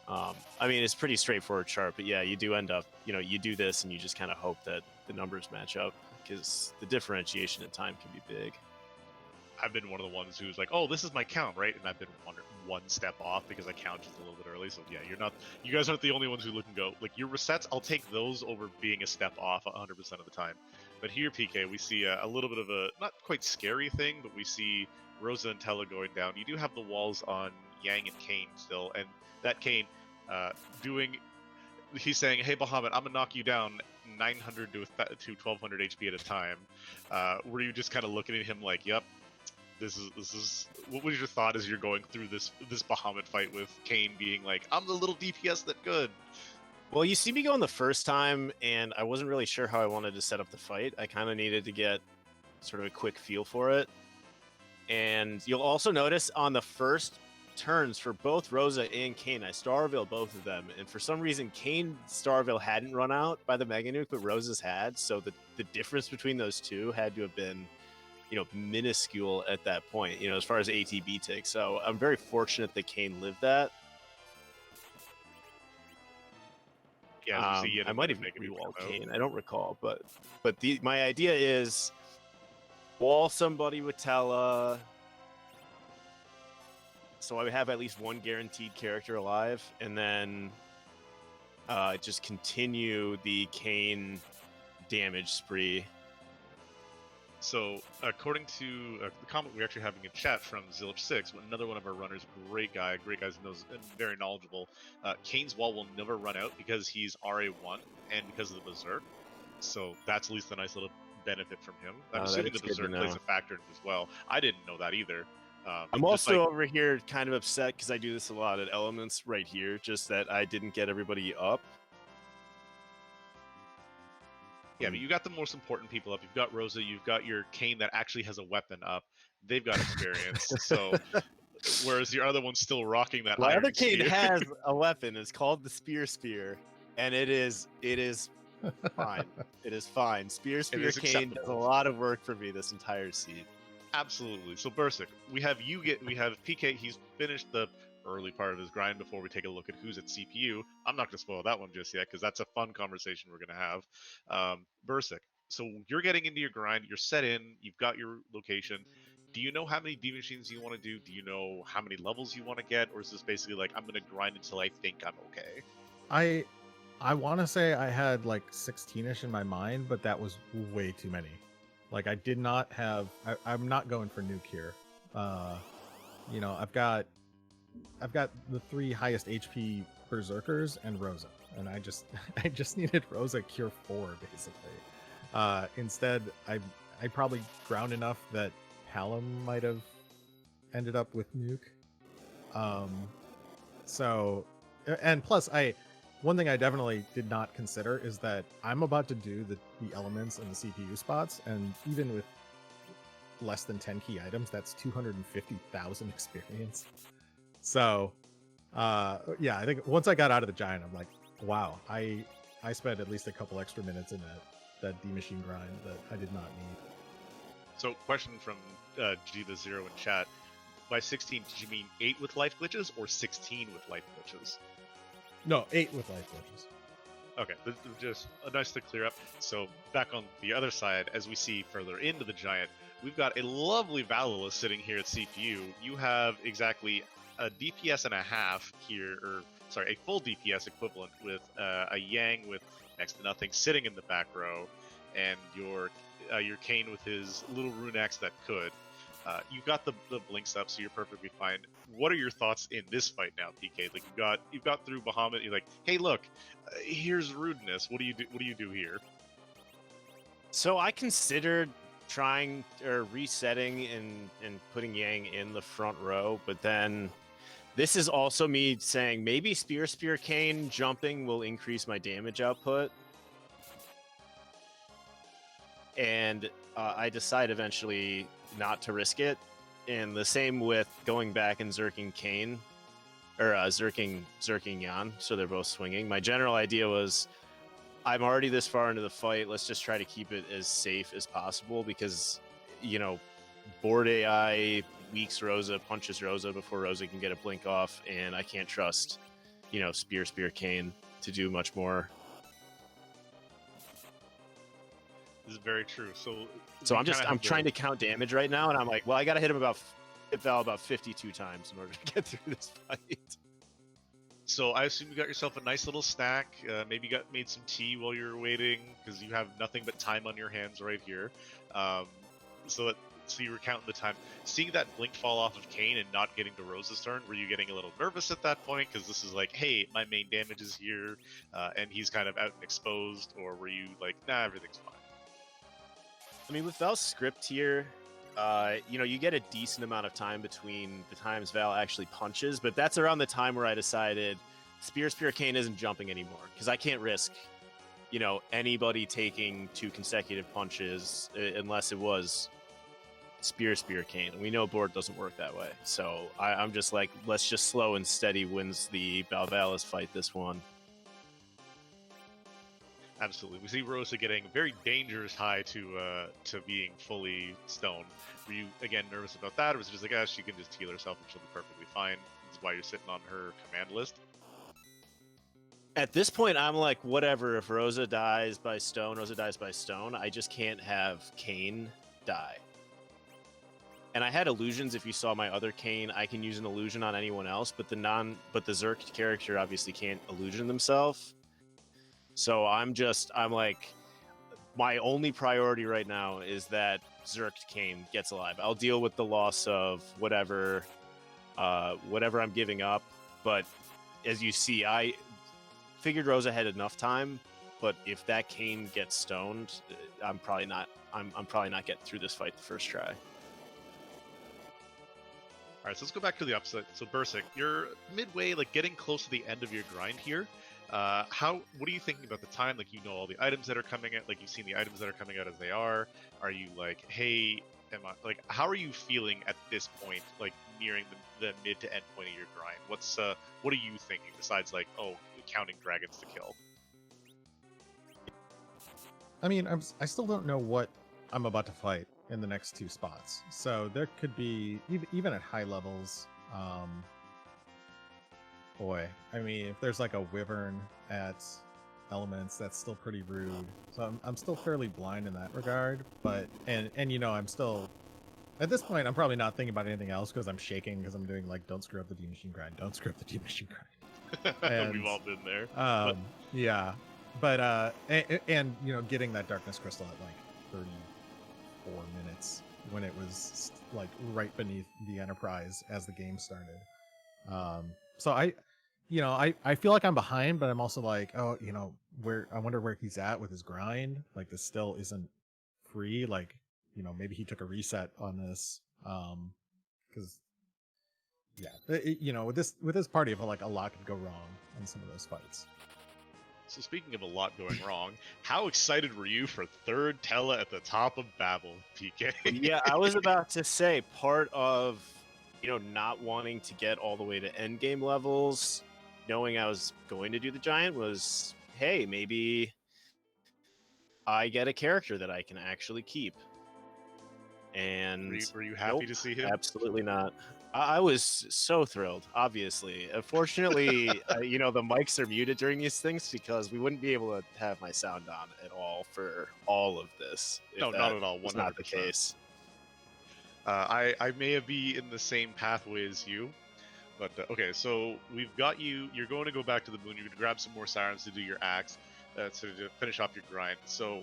I mean, it's pretty straightforward chart, but yeah, you do end up, you know, you do this and you just kind of hope that the numbers match up, because the differentiation in time can be big. I've been one of the ones who's like, oh, this is my count, right? And I've been one step off because I counted just a little bit early. So yeah, you guys aren't the only ones who look and go, like, your resets, I'll take those over being a step off 100% of the time. But here, PK, we see a little bit of a, not quite scary thing, but we see Rosa and Tella going down. You do have the walls on Yang and Kane still, and that Kane he's saying, hey, Bahamut, I'm gonna knock you down 900 to 1200 HP at a time. Were you just kind of looking at him like, yep, this is what was your thought as you're going through this Bahamut fight with Kane being like, I'm the little DPS that good? Well, you see me going the first time, and I wasn't really sure how I wanted to set up the fight. I kind of needed to get sort of a quick feel for it. And you'll also notice on the first turns for both Rosa and Kane, I Starville both of them. And for some reason, Kane Starville hadn't run out by the Mega Nuke, but Rosa's had. So the difference between those two had to have been, you know, minuscule at that point, you know, as far as ATB takes. So I'm very fortunate that Kane lived that. Yeah, I might even rewall Kane. I don't recall, but my idea is wall somebody with Tella, so I would have at least one guaranteed character alive, and then just continue the Kane damage spree. So, according to the comment we're actually having in chat from Zilch6, another one of our runners, great guy knows and very knowledgeable. Kane's wall will never run out because he's RA1 and because of the Berserk. So that's at least a nice little benefit from him. I'm assuming the Berserk plays a factor in it as well. I didn't know that either. I'm also over here kind of upset because I do this a lot at Elements right here, just that I didn't get everybody up. Yeah, but you got the most important people up. You've got Rosa, you've got your Kane that actually has a weapon up. They've got experience. So, whereas your other one's still rocking that My iron other Kane spear. has a weapon. It's called the Spear, and it is fine. It is fine. Spear Kane acceptable. does a lot of work for me this entire seed. Absolutely. So Bursik, we have PK. He's finished the early part of his grind before we take a look at who's at CPU. I'm not going to spoil that one just yet because that's a fun conversation we're going to have. Bursik, so you're getting into your grind. You're set in. You've got your location. Do you know how many D machines you want to do? Do you know how many levels you want to get? Or is this basically like, I'm going to grind until I think I'm okay? I want to say I had like 16-ish in my mind, but that was way too many. Like I did not have. I'm not going for nuke here. You know, I've got the 3 highest HP berserkers and Rosa, and I just I just needed Rosa cure 4 basically. Instead, I probably ground enough that Hallam might have ended up with nuke. So, and plus one thing I definitely did not consider is that I'm about to do the elements and the CPU spots, and even with less than 10 key items, that's 250,000 experience. So, yeah, I think once I got out of the giant, I'm like, wow, I spent at least a couple extra minutes in that D machine grind that I did not need. So, question from G0 in chat. By 16, did you mean 8 with life glitches or 16 with life glitches? No, 8 with life glitches. Okay, just nice to clear up. So back on the other side, as we see further into the giant, we've got a lovely Valorous sitting here at CPU. You have exactly a DPS and a half here, or sorry, a full DPS equivalent with a Yang with next to nothing sitting in the back row, and your Kane with his little rune axe that could. You've got the blinks up, so you're perfectly fine. What are your thoughts in this fight now, PK? Like you've got through Bahamut. You're like, hey, look, here's rudeness. What do you do? What do you do here? So I considered trying or resetting and putting Yang in the front row, but then this is also me saying maybe Spear Kane jumping will increase my damage output. And I decide eventually not to risk it. And the same with going back and Zerking Kane, or Zerking Yan, so they're both swinging. My general idea was, I'm already this far into the fight, let's just try to keep it as safe as possible, because, you know, board AI weaks Rosa, punches Rosa before Rosa can get a blink off, and I can't trust, you know, Spear Kane to do much more. This is very true. So I'm trying to count damage right now, and I'm like, well, I gotta hit Val about 52 times in order to get through this fight. So I assume you got yourself a nice little snack. Maybe made some tea while you were waiting, because you have nothing but time on your hands right here. So you were counting the time. Seeing that blink fall off of Kane and not getting to Rose's turn, were you getting a little nervous at that point? Because this is like, hey, my main damage is here, and he's kind of out and exposed, or were you like, nah, everything's fine? I mean, with Val's script here, you know, you get a decent amount of time between the times Val actually punches, but that's around the time where I decided Spear Kane isn't jumping anymore, because I can't risk, you know, anybody taking 2 consecutive punches unless it was Spear Kane. We know board doesn't work that way, so I'm just like, let's just slow and steady wins the Valvalis fight this one. Absolutely. We see Rosa getting very dangerous high to being fully stoned. Were you, again, nervous about that, or was it just like, she can just heal herself and she'll be perfectly fine? This is why you're sitting on her command list? At this point, I'm like, whatever. If Rosa dies by stone, Rosa dies by stone. I just can't have Kane die. And I had illusions. If you saw my other Kane, I can use an illusion on anyone else, but the Zerk character obviously can't illusion themselves. So I'm like, my only priority right now is that Zerk Kane gets alive. I'll deal with the loss of whatever I'm giving up. But as you see, I figured Rosa had enough time. But if that Kane gets stoned, I'm probably not getting through this fight the first try. All right, so let's go back to the upside. So Bursik, you're midway, like getting close to the end of your grind here. What are you thinking about the time? Like, you know all the items that are coming out, like you've seen the items that are coming out as they are. Are you like, hey, how are you feeling at this point, like nearing the mid to end point of your grind? What are you thinking besides like, counting dragons to kill? I mean, I still don't know what I'm about to fight in the next 2 spots. So there could be, even at high levels, boy, I mean, if there's like a wyvern at elements, that's still pretty rude. So I'm still fairly blind in that regard. But and you know, I'm still at this point, I'm probably not thinking about anything else because I'm shaking, because I'm doing like, don't screw up the D machine grind, don't screw up the D machine grind. And, we've all been there. Yeah, but and you know, getting that darkness crystal at like minutes when it was like right beneath the Enterprise as the game started. So I feel like I'm behind, but I'm also like, oh, I wonder where he's at with his grind. Like this still isn't free. Like, maybe he took a reset on this. Because with this party, I feel like a lot could go wrong in some of those fights. So speaking of a lot going wrong, how excited were you for third Tella at the top of Babel, PK? Yeah, I was about to say part of not wanting to get all the way to end game levels, knowing I was going to do the giant was, hey, maybe I get a character that I can actually keep. And were you happy to see him? Absolutely not. I was so thrilled, obviously. Unfortunately, the mics are muted during these things because we wouldn't be able to have my sound on at all for all of this. No, not at all. 100%. Not the case. I may be in the same pathway as you, but okay. So we've got you. You're going to go back to the moon. You're going to grab some more sirens to do your axe, to finish off your grind. So,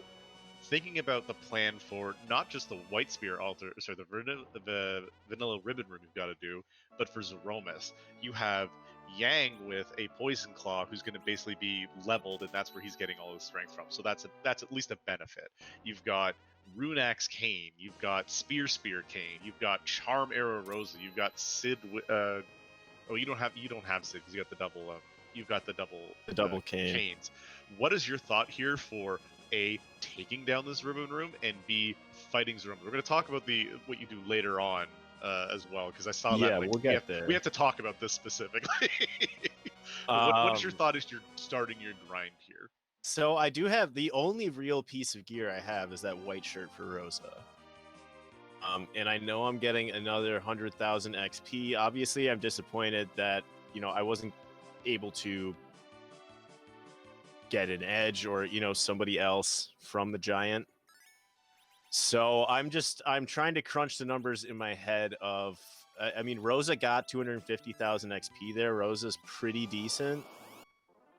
thinking about the plan for not just the White Spear altar, sorry, the vanilla ribbon room you've got to do, but for Zeromus, you have Yang with a poison claw who's going to basically be leveled, and that's where he's getting all his strength from. So that's at least a benefit. You've got Runax Kane, you've got Spear Kane, you've got Charm Arrow Rosa, you've got Sid. You don't have Sid because you got the double. You've got the double canes. What is your thought here for A, taking down this ribbon room, and B, fighting Zeromus? We're going to talk about what you do later on as well, because I saw that. We'll get there. We have to talk about this specifically. What is your thought as you're starting your grind here? So I do have the only real piece of gear I have is that white shirt for Rosa. And I know I'm getting another 100,000 XP. Obviously, I'm disappointed that I wasn't able to get an edge or somebody else from the giant. So I'm trying to crunch the numbers in my head of Rosa got 250,000 XP there. Rosa's pretty decent.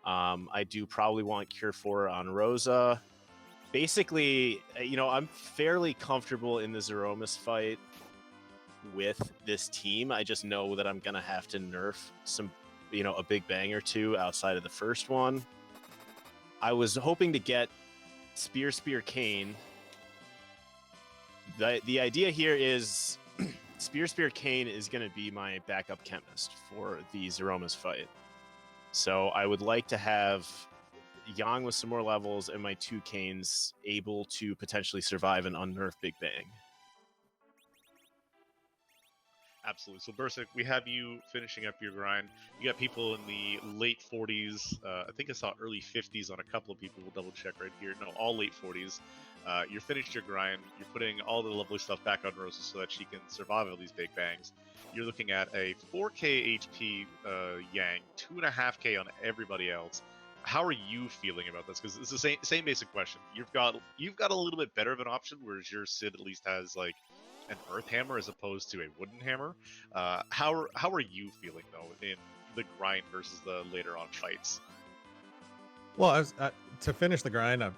I do probably want Cure 4 on Rosa. Basically, I'm fairly comfortable in the Zeromus fight with this team. I just know that I'm gonna have to nerf some, a big bang or two outside of the first one. I was hoping to get Spear Kane. The idea here is Spear Kane is going to be my backup chemist for the Zeromus fight. So I would like to have Yang with some more levels and my two Canes able to potentially survive an unnerfed Big Bang. Absolutely. So Bursik, we have you finishing up your grind. You got people in the late 40s. I think I saw early 50s on a couple of people. We'll double check right here. No, all late 40s. You're finished your grind. You're putting all the lovely stuff back on Rosa so that she can survive all these big bangs. You're looking at a 4k HP Yang, 2.5k on everybody else. How are you feeling about this? Because it's the same basic question. You've got a little bit better of an option, whereas your Sid at least has like an earth hammer as opposed to a wooden hammer. How are you feeling though in the grind versus the later on fights? Well, to finish the grind, I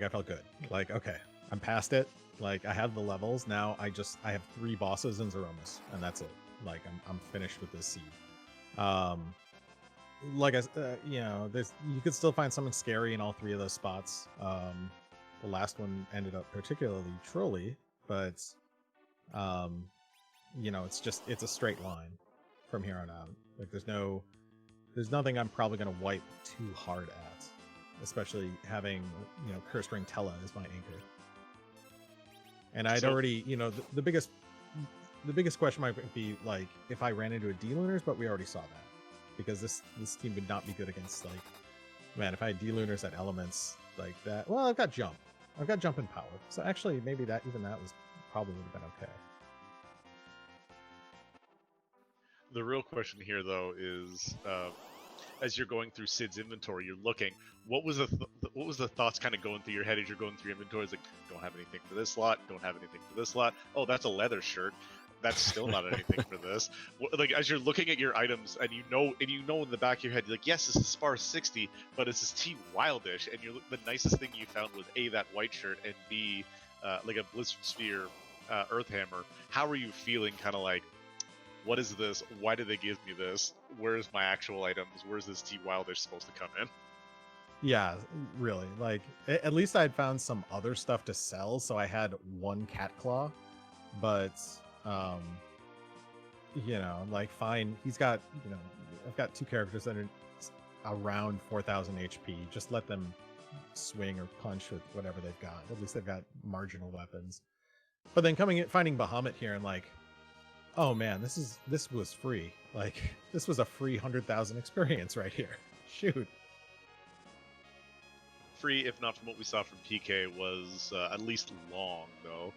felt good. Like, okay, I'm past it. Like, I have the levels now. I have 3 bosses in Zeromus, and that's it. Like, I'm finished with this seed. You could still find something scary in all 3 of those spots. The last one ended up particularly trolly, but it's a straight line from here on out. Like, there's nothing I'm probably gonna wipe too hard at, especially having Cursed Ring Tella as my anchor. And I'd already the biggest question might be like if I ran into a D-Lunars, but we already saw that because this team would not be good against if I had D-Lunars at elements like that. Well, I've got jump and power, so actually maybe that was probably would have been okay. The real question here, though, is as you're going through Sid's inventory, you're looking. What was the thoughts kind of going through your head as you're going through inventory? It's like, don't have anything for this lot. Don't have anything for this lot. Oh, that's a leather shirt. That's still not anything for this. Like as you're looking at your items, and you know in the back of your head, you're like, yes, this is Spar 60, but it's this T Wildish, and the nicest thing you found was A, that white shirt, and B, like a Blizzard Sphere Earth Hammer, how are you feeling? Kind of like, what is this? Why did they give me this? Where's my actual items? Where's this T Wildish supposed to come in? Yeah, really. Like, at least I'd found some other stuff to sell, so I had one cat claw. But, you know, like, fine. He's got, you know, I've got 2 characters that are around 4,000 HP. Just let them swing or punch with whatever they've got. At least they've got marginal weapons. But then finding Bahamut here and like, oh man, this was free. Like, this was a free 100,000 experience right here. Shoot. Free, if not from what we saw from PK, was at least long, though,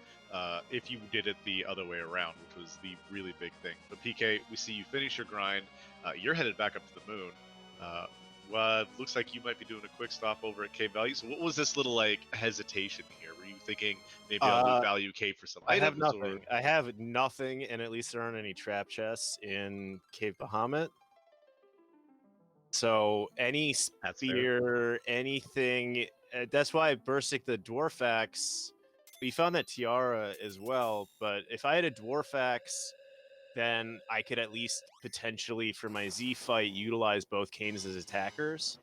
if you did it the other way around, which was the really big thing. But PK, we see you finish your grind. You're headed back up to the moon. Looks like you might be doing a quick stop over at Cave Value. So what was this little, like, hesitation here? Were you thinking maybe I'll loot value Cave for some items? I have nothing. I have nothing, and at least there aren't any trap chests in Cave Bahamut. So any spear, anything. That's why Bursik the Dwarf Axe. We found that tiara as well, but if I had a Dwarf Axe, then I could at least potentially, for my Z fight, utilize both canes as attackers.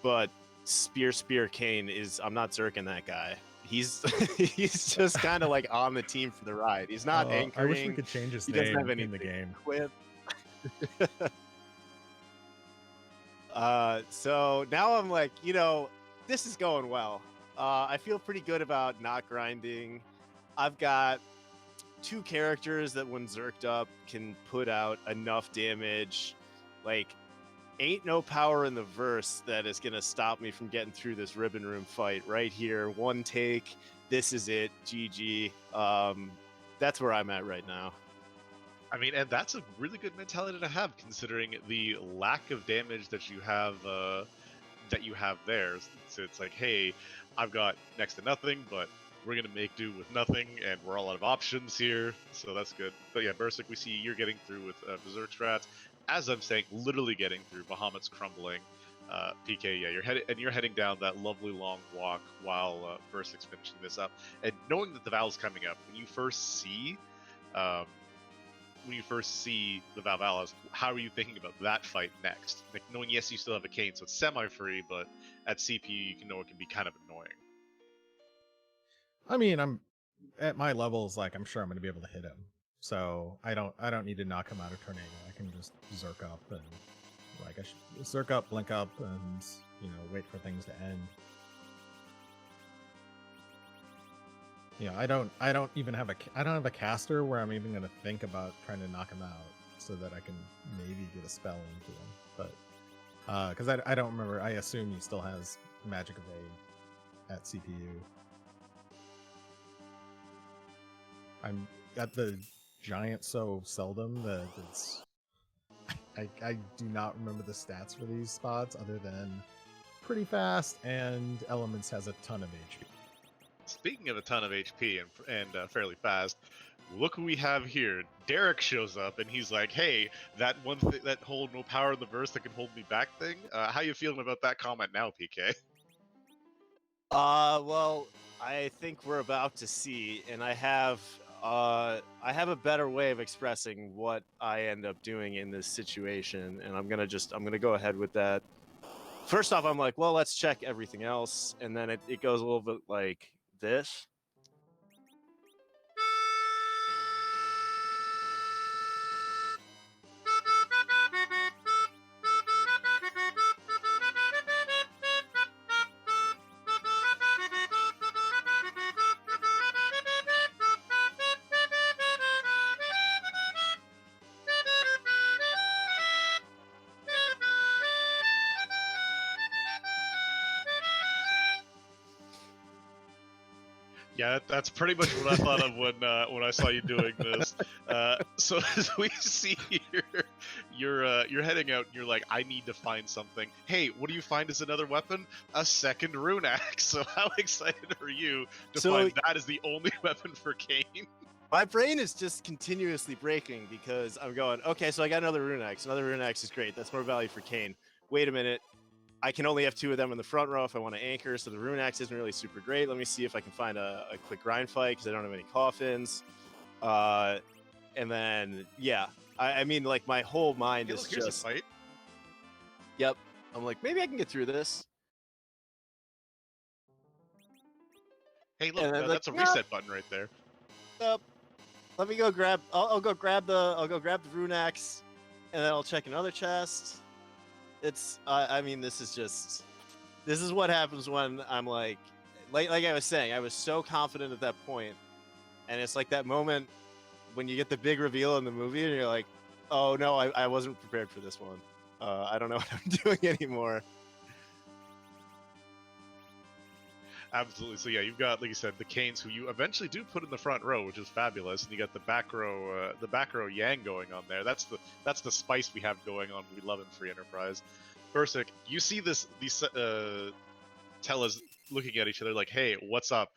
But Spear Cane is, I'm not zerking that guy. He's he's just kind of like on the team for the ride. He's not anchoring. I wish we could change his he name doesn't have in the game. So now I'm like, you know, this is going well. I feel pretty good about not grinding. I've got 2 characters that when zerked up can put out enough damage. Like, ain't no power in the verse that is going to stop me from getting through this ribbon room fight right here. 1 take. This is it. GG. That's where I'm at right now. I mean, and that's a really good mentality to have, considering the lack of damage that you have there. So it's like, hey, I've got next to nothing, but we're gonna make do with nothing, and we're all out of options here. So that's good. But yeah, Bursik, we see you're getting through with Berserk strats. As I'm saying, literally getting through. Bahamut's crumbling. PK, yeah, you're heading down that lovely long walk while Bursik's finishing this up, and knowing that the Val's coming up. When you first see the Valvalas, how are you thinking about that fight next? Like, knowing, yes, you still have a cane, so it's semi-free, but at CPU, you can know it can be kind of annoying. I mean, I'm at my levels, like, I'm sure I'm going to be able to hit him. So I don't need to knock him out of Tornado. I can just zerk up and, like, I should zerk up, blink up, and, you know, wait for things to end. You know, I don't even have a caster where I'm even gonna think about trying to knock him out so that I can maybe get a spell into him. But because I don't remember, I assume he still has Magic Evade at CPU. I'm at the giant so seldom that it's I do not remember the stats for these spots other than pretty fast and Elements has a ton of HP. Speaking of a ton of HP and fairly fast, look who we have here. Derek shows up and he's like, "Hey, that that whole no power in the verse that can hold me back thing. How you feeling about that comment now, PK?" Well, I think we're about to see, and I have a better way of expressing what I end up doing in this situation, and I'm gonna go ahead with that. First off, I'm like, well, let's check everything else, and then it goes a little bit like this. Yeah, that's pretty much what I thought of when I saw you doing this. So as we see here, you're heading out and you're like, I need to find something. Hey, what do you find as another weapon? A second rune axe. So how excited are you to find that is the only weapon for Kane? My brain is just continuously breaking because I'm going, okay, so I got another rune axe. Another rune axe is great. That's more value for Kane. Wait a minute. I can only have 2 of them in the front row if I want to anchor, so the rune axe isn't really super great. Let me see if I can find a quick grind fight because I don't have any coffins. And then yeah, I mean, like, my whole mind Hey, is look, here's just a fight. Yep. I'm like, maybe I can get through this. Hey, look, And then, that's a like, reset button right there. Yep. Let me go grab. I'll go grab the rune axe, and then I'll check another chest. It's. I mean, this is what happens when I'm like I was saying, I was so confident at that point, and it's like that moment when you get the big reveal in the movie, and you're like, oh no, I wasn't prepared for this one. I don't know what I'm doing anymore. Absolutely. So yeah, you've got, like you said, the Canes, who you eventually do put in the front row, which is fabulous, and you got the back row Yang going on there. That's the spice we have going on. We love in Free Enterprise. Bursik, you see these Tellas looking at each other like, "Hey, what's up?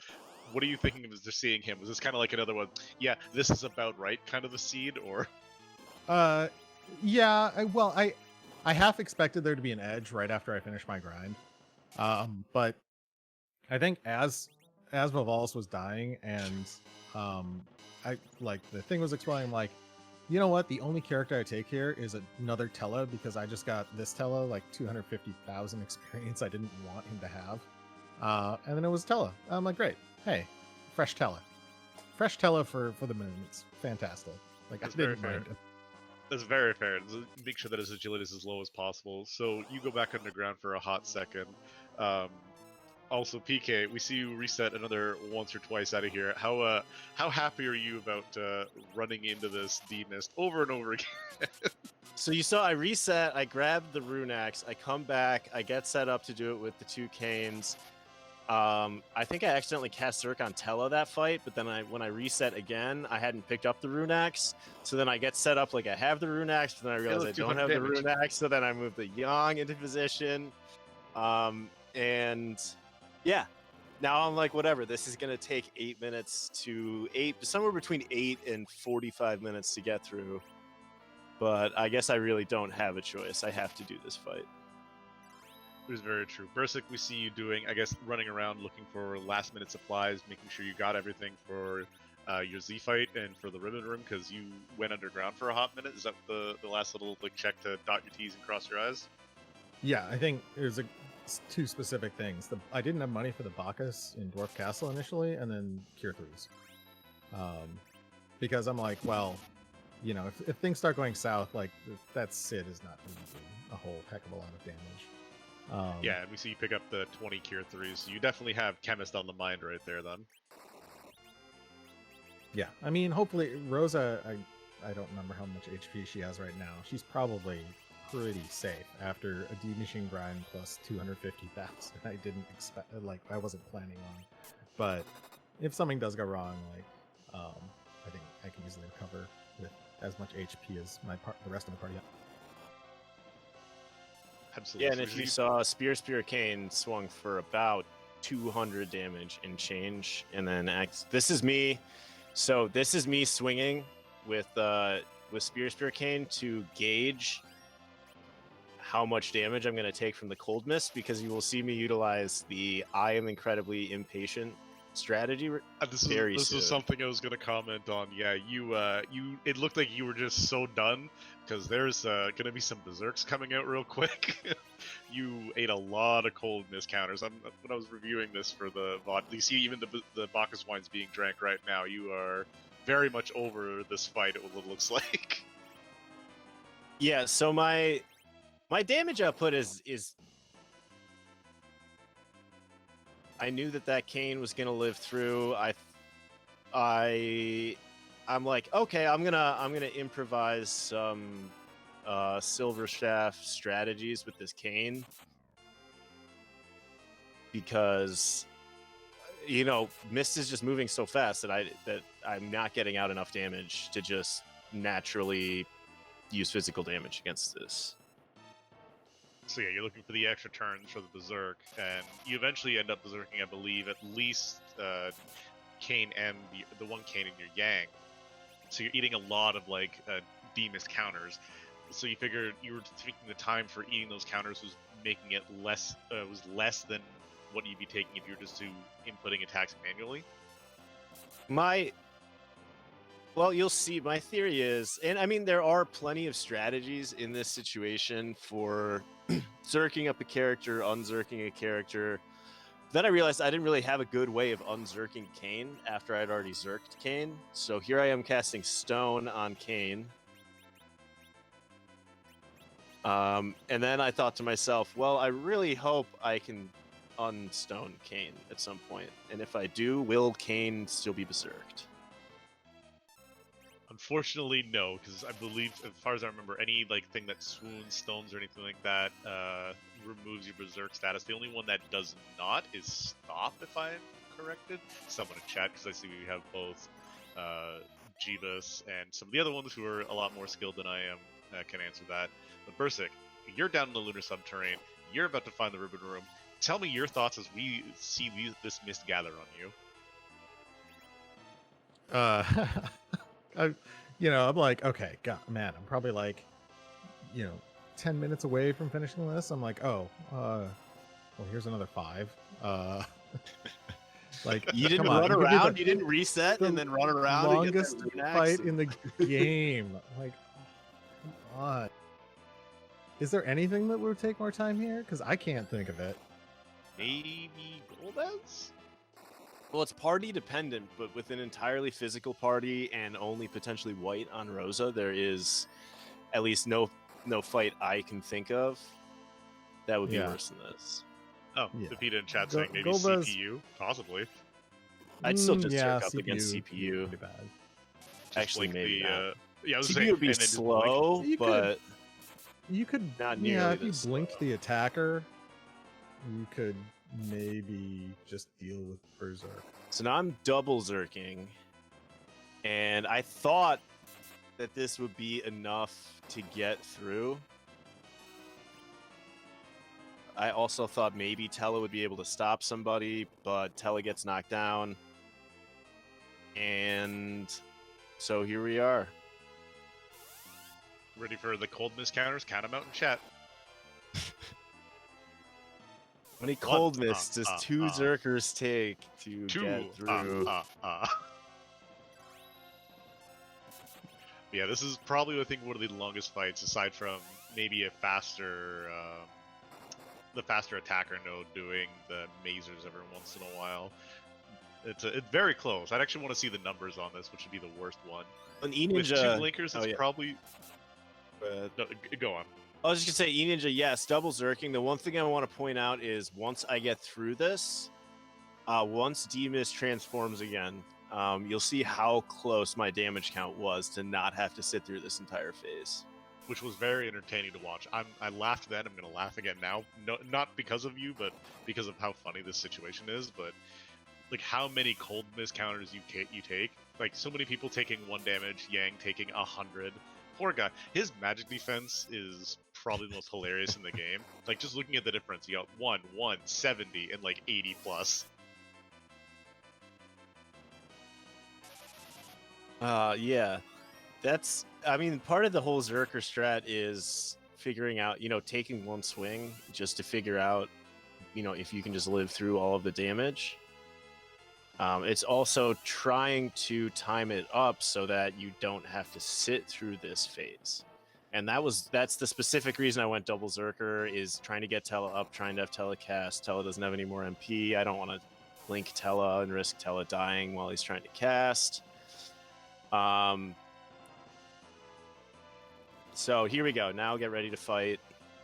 What are you thinking of as they're seeing him? Was this kind of like another one? Yeah, this is about right, kind of a seed, or?" Yeah. I half expected there to be an edge right after I finished my grind. But I think as Vivalis was dying and I like the thing was exploding, I'm like, you know what? The only character I take here is another Tella because I just got this Tella like 250,000 experience I didn't want him to have. And then it was Tella. I'm like, great. Hey, fresh Tella. Fresh Tella for the moon. It's fantastic. Like, That's I didn't very fair. mind it. That's very fair. Make sure that his agility is as low as possible. So you go back underground for a hot second. Also, PK, we see you reset another once or twice out of here. How happy are you about running into this D-Mist over and over again? So you saw I reset, I grabbed the rune axe, I come back, I get set up to do it with the 2 canes. I think I accidentally cast Zerk on Tella that fight, but then when I reset again, I hadn't picked up the rune axe. So then I get set up like I have the rune axe, but then I realize I don't have the rune axe. So then I move the Yang into position. And yeah, now I'm like, whatever. This is gonna take 8 minutes to somewhere between 8 and 45 minutes to get through. But I guess I really don't have a choice. I have to do this fight. It is very true. Bursik, we see you doing, I guess, running around looking for last-minute supplies, making sure you got everything for your Z fight and for the ribbon room, because you went underground for a hot minute. Is that the last little like check to dot your T's and cross your I's? Yeah, I think there's 2 specific things. I didn't have money for the Bacchus in Dwarf Castle initially, and then Cure 3s. Because I'm like, well, you know, if things start going south, like, that Sid is not going to do a whole heck of a lot of damage. Yeah, and we see you pick up the 20 Cure 3s, so you definitely have Chemist on the mind right there, then. Yeah, I mean, hopefully, Rosa, I don't remember how much HP she has right now. She's probably pretty safe after a D-Machine grind plus 250,000. I didn't expect, like, I wasn't planning on. But if something does go wrong, like, I think I can easily recover with as much HP as the rest of the party. Absolutely. Yeah, and if you saw, Spear Cane swung for about 200 damage and change, and then this is me. So this is me swinging with Spear Cane to gauge how much damage I'm going to take from the Cold Mist, because you will see me utilize the I am incredibly impatient strategy. This is something I was going to comment on. Yeah, you it looked like you were just so done, because there's going to be some berserks coming out real quick. You ate a lot of Cold Mist counters. When I was reviewing this for the VOD, you see even the Bacchus wine's being drank right now. You are very much over this fight, it looks like. Yeah, so my damage output is I knew that cane was gonna live through. I'm like, okay, I'm gonna improvise some Silver Shaft strategies with this cane, because you know, Mist is just moving so fast that I'm not getting out enough damage to just naturally use physical damage against this. So yeah, you're looking for the extra turns for the Berserk, and you eventually end up Berserking, I believe, at least Kane and the one Kane in your Yang. So you're eating a lot of like D-Mist counters. So you figured you were thinking the time for eating those counters was making it less was less than what you'd be taking if you were just to inputting attacks manually? Well, you'll see. My theory is, and I mean, there are plenty of strategies in this situation for zerking up a character, unzerking a character. Then I realized I didn't really have a good way of unzerking Kane after I'd already zerked Kane. So here I am casting Stone on Kane. And then I thought to myself, well, I really hope I can unstone Kane at some point. And if I do, will Kane still be berserked? Unfortunately, no, because I believe, as far as I remember, any thing that swoons, stones, or anything like that removes your berserk status. The only one that does not is stop, if I'm corrected. Someone in chat, because I see we have both Jeebus and some of the other ones who are a lot more skilled than I am can answer that. But Bursik, you're down in the lunar subterrane. You're about to find the ribbon room. Tell me your thoughts as we see this mist gather on you. I'm like, okay, God, man, I'm probably 10 minutes away from finishing this. I'm like, well, here's another 5. You didn't run around, you didn't reset, and then run around. Longest fight in the game. Like, come on. Is there anything that would take more time here? Because I can't think of it. Maybe Golbez? Well, it's party dependent, but with an entirely physical party and only potentially white on Rosa, there is at least no fight I can think of that would be worse than this. Oh, yeah. Pepita in chat saying maybe Golbez... CPU, possibly. I'd still just jerk up CPU against CPU. Pretty bad. Actually, maybe not. Yeah, I was CPU saying, would be slow, but you could not nearly if you blinked the attacker, you could maybe just deal with Berserk. So now I'm double zerking, and I thought that this would be enough to get through. I also thought maybe Tella would be able to stop somebody, but Tella gets knocked down. And so here we are. Ready for the cold mist counters? Count them out in chat. How many cold mists does 2 Zerkers take to get through? Yeah, this is probably, I think, one of the longest fights, aside from maybe the faster attacker node doing the mazers every once in a while. It's very close. I'd actually want to see the numbers on this, which would be the worst one. An E-Ninja... With 2 blinkers, it's probably... No, go on. I was just going to say, E-Ninja, yes, double zerking. The one thing I want to point out is once I get through this, once D-Mist transforms again, you'll see how close my damage count was to not have to sit through this entire phase. Which was very entertaining to watch. I laughed then, I'm going to laugh again now. No, not because of you, but because of how funny this situation is. But how many cold mist counters you take. So many people taking 1 damage, Yang taking 100. Poor guy. His magic defense is probably the most hilarious in the game. Just looking at the difference, you got 1, 70, and 80 plus. Yeah. That's, I mean, part of the whole Zerker strat is figuring out, taking 1 swing just to figure out, if you can just live through all of the damage. It's also trying to time it up so that you don't have to sit through this phase. And that's the specific reason I went double Zerker, is trying to get Tella up, trying to have Tella cast. Tella doesn't have any more MP. I don't want to blink Tella and risk Tella dying while he's trying to cast. So here we go. Now get ready to fight.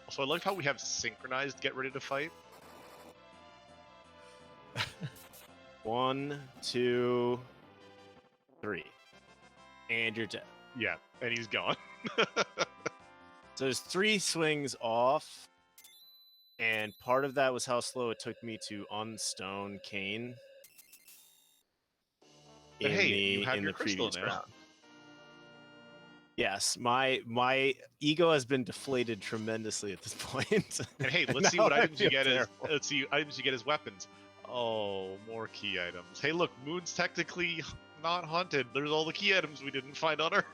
So I like how we have synchronized get ready to fight. 1, 2, 3. And you're dead. Yeah, and he's gone. So there's 3 swings off. And part of that was how slow it took me to unstone Kane. But hey, you have your crystal now. Round. Yes, my ego has been deflated tremendously at this point. And hey, let's see what items you get as weapons. Oh, more key items. Hey, look, Moon's technically not haunted. There's all the key items we didn't find on Earth.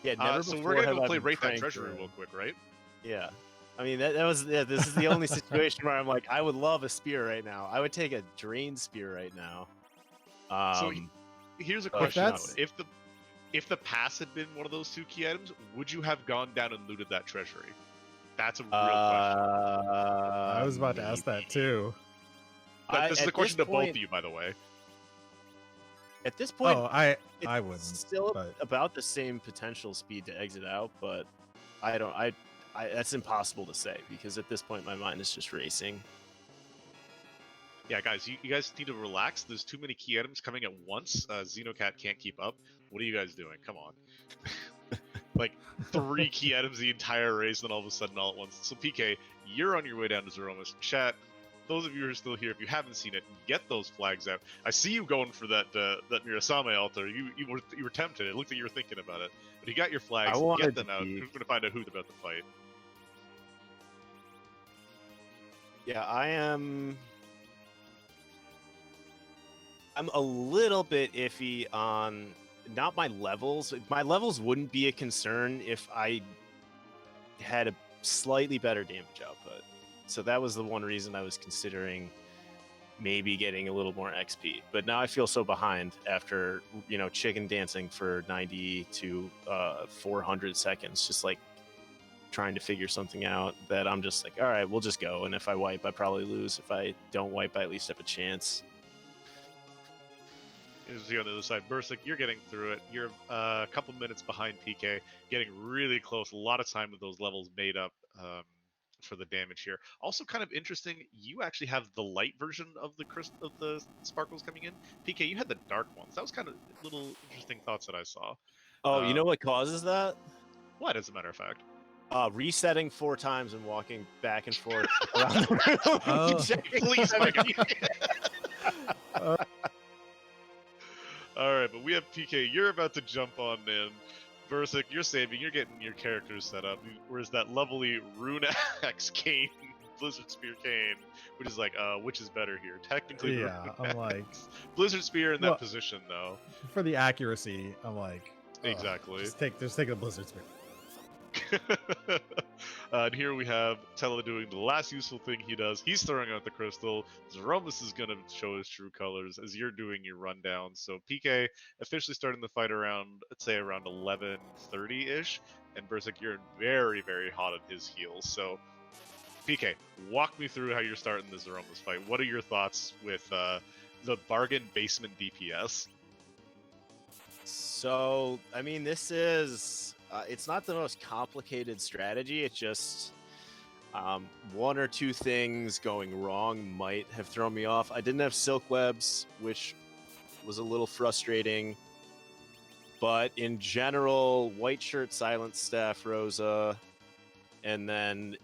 Yeah, never so before we're gonna have go I play been Rate That pranked Treasury or- real quick, right? Yeah. I mean, this is the only situation where I'm like, I would love a spear right now. I would take a drain spear right now. So here's a but question: that's- though. If the pass had been one of those 2 key items, would you have gone down and looted that treasury? That's a real question. I was about to ask that too. This is a question to both of you, by the way. At this point, Oh, I it's wouldn't. still but- about the same potential speed to exit out, but I don't. That's impossible to say because at this point my mind is just racing. Yeah, guys, you guys need to relax. There's too many key items coming at once. Xenocat can't keep up. What are you guys doing? Come on. Like 3 key items the entire race, then all of a sudden all at once. So PK, you're on your way down to Zeromus. Chat, those of you who are still here, if you haven't seen it, get those flags out. I see you going for that Mirasame altar. You were tempted. It looked like you were thinking about it. But you got your flags. Get them out. Who's going to find out who's about to fight? Yeah, I'm a little bit iffy on not my levels. My levels wouldn't be a concern if I had a slightly better damage output. So that was the one reason I was considering maybe getting a little more XP. But now I feel so behind after, chicken dancing for 90 to 400 seconds, just like trying to figure something out, that I'm just like, all right, we'll just go. And if I wipe, I probably lose. If I don't wipe, I at least have a chance. Is here on the other side. Bursik, you're getting through it. You're a couple minutes behind PK, getting really close. A lot of time with those levels made up for the damage here. Also, kind of interesting, you actually have the light version of the sparkles coming in. PK, you had the dark ones. That was kind of little interesting thoughts that I saw. Oh, you know what causes that? What, as a matter of fact? Resetting 4 times and walking back and forth around the room. Oh. Please, All right, but we have PK. You're about to jump on in. Bursik, you're saving. You're getting your characters set up. Whereas that lovely Rune Axe Kane, Blizzard Spear Kane, which is like, which is better here? Technically, Yeah, I'm like, Blizzard Spear in that position, though. For the accuracy, I'm like, exactly. Just take the Blizzard Spear. And here we have Tella doing the last useful thing he does. He's throwing out the crystal. Zeromus is going to show his true colors as you're doing your rundown. So PK officially starting the fight around, let's say around 11:30-ish. And Bursik, you're very, very hot at his heels. So PK, walk me through how you're starting the Zeromus fight. What are your thoughts with the bargain basement DPS? So, I mean, this is... it's not the most complicated strategy. It's just 1 or 2 things going wrong might have thrown me off. I didn't have silk webs, which was a little frustrating. But in general, white shirt, silent staff, Rosa, and then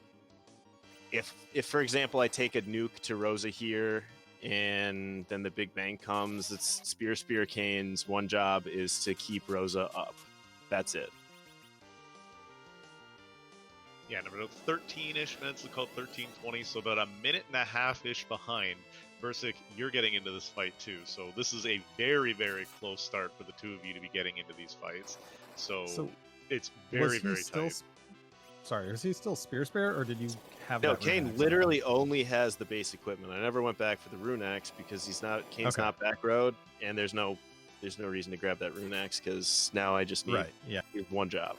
if for example I take a nuke to Rosa here, and then the Big Bang comes, it's Spear Kane's one job is to keep Rosa up. That's it. Yeah, about 13-ish minutes, we call it 13:20, so about a minute and a half-ish behind. Bursik, you're getting into this fight too, so this is a very, very close start for the two of you to be getting into these fights. So it's very, very tight. Sorry, is he still Spear, or did you have No, that Kane Rune Axe literally only has the base equipment. I never went back for the Rune Axe because Kane's not back road, and there's no reason to grab that Rune Axe because now I just need one job.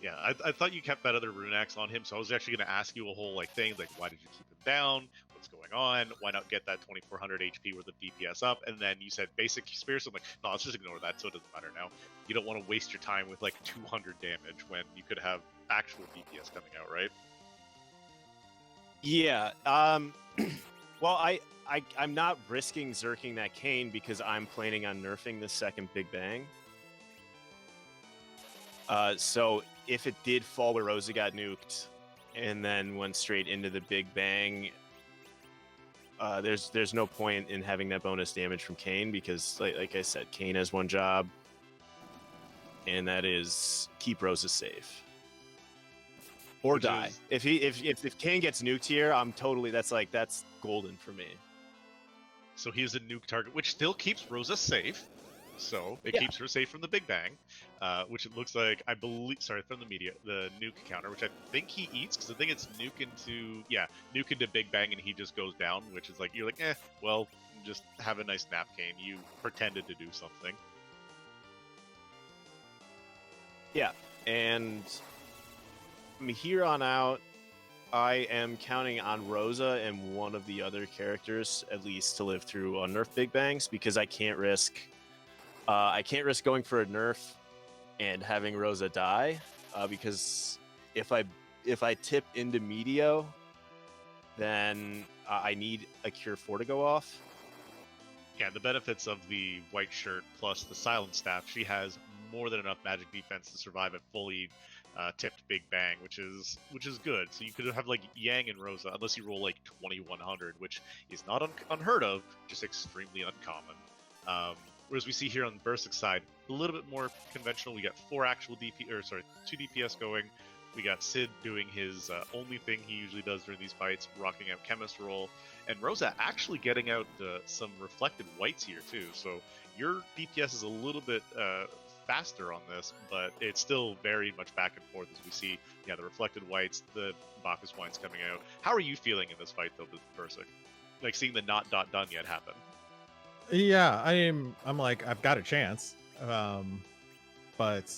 Yeah, I thought you kept that other Rune Axe on him, so I was actually going to ask you a whole thing, like why did you keep him down? What's going on? Why not get that 2400 HP worth of DPS up? And then you said basic spear, so I'm like, no, let's just ignore that, so it doesn't matter now. You don't want to waste your time with like 200 damage when you could have actual DPS coming out, right? Yeah. Well, I'm not risking zerking that Kane because I'm planning on nerfing the second Big Bang. So if it did fall where Rosa got nuked and then went straight into the Big Bang, there's no point in having that bonus damage from Kane because, like I said, Kane has one job, and that is keep Rosa safe or Which die. If Kane gets nuked here, I'm totally that's golden for me. So he's a nuke target, which still keeps Rosa safe. So it Yeah. keeps her safe from the Big Bang, which it looks like, I believe, sorry, from the nuke counter, which I think he eats, because I think it's nuke into Big Bang and he just goes down, which is like, you're like, well, just have a nice nap, Kane. You pretended to do something. Yeah, and from here on out, I am counting on Rosa and one of the other characters at least to live through unnerf Big Bangs, because I can't risk going for a nerf and having Rosa die, because if I tip into Meteo, then I need a Cure 4 to go off. Yeah, the benefits of the white shirt plus the silent staff, she has more than enough magic defense to survive at fully tipped Big Bang, which is good. So you could have like Yang and Rosa, unless you roll like 2100, which is not unheard of, just extremely uncommon. Whereas we see here on Bursik's side, a little bit more conventional. We got 2 DPS going. We got Sid doing his only thing he usually does during these fights, rocking out Chemist roll, and Rosa actually getting out some reflected whites here too. So your DPS is a little bit faster on this, but it's still very much back and forth as we see, the reflected whites, the Bacchus wines coming out. How are you feeling in this fight though with Bursik? Like seeing the not dot done yet happen? Yeah, I'm like, I've got a chance, but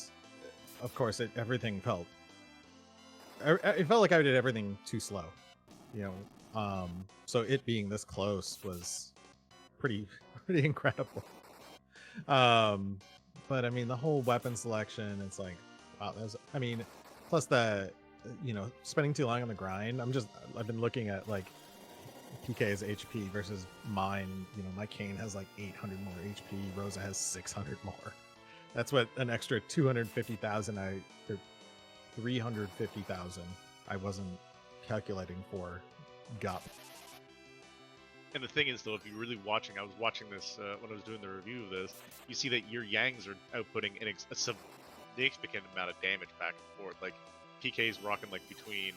of course everything felt. It felt like I did everything too slow, so it being this close was pretty incredible. But I mean, the whole weapon selection, it's like, wow, plus the, spending too long on the grind. I've been looking at like PK's HP versus mine. My Kane has like 800 more HP. Rosa has 600 more. That's what an extra 250,000 or 350,000 I wasn't calculating for got. And the thing is, though, if you're really watching, I was watching this when I was doing the review of this, you see that your Yangs are outputting a significant amount of damage back and forth. Like, PK's rocking like between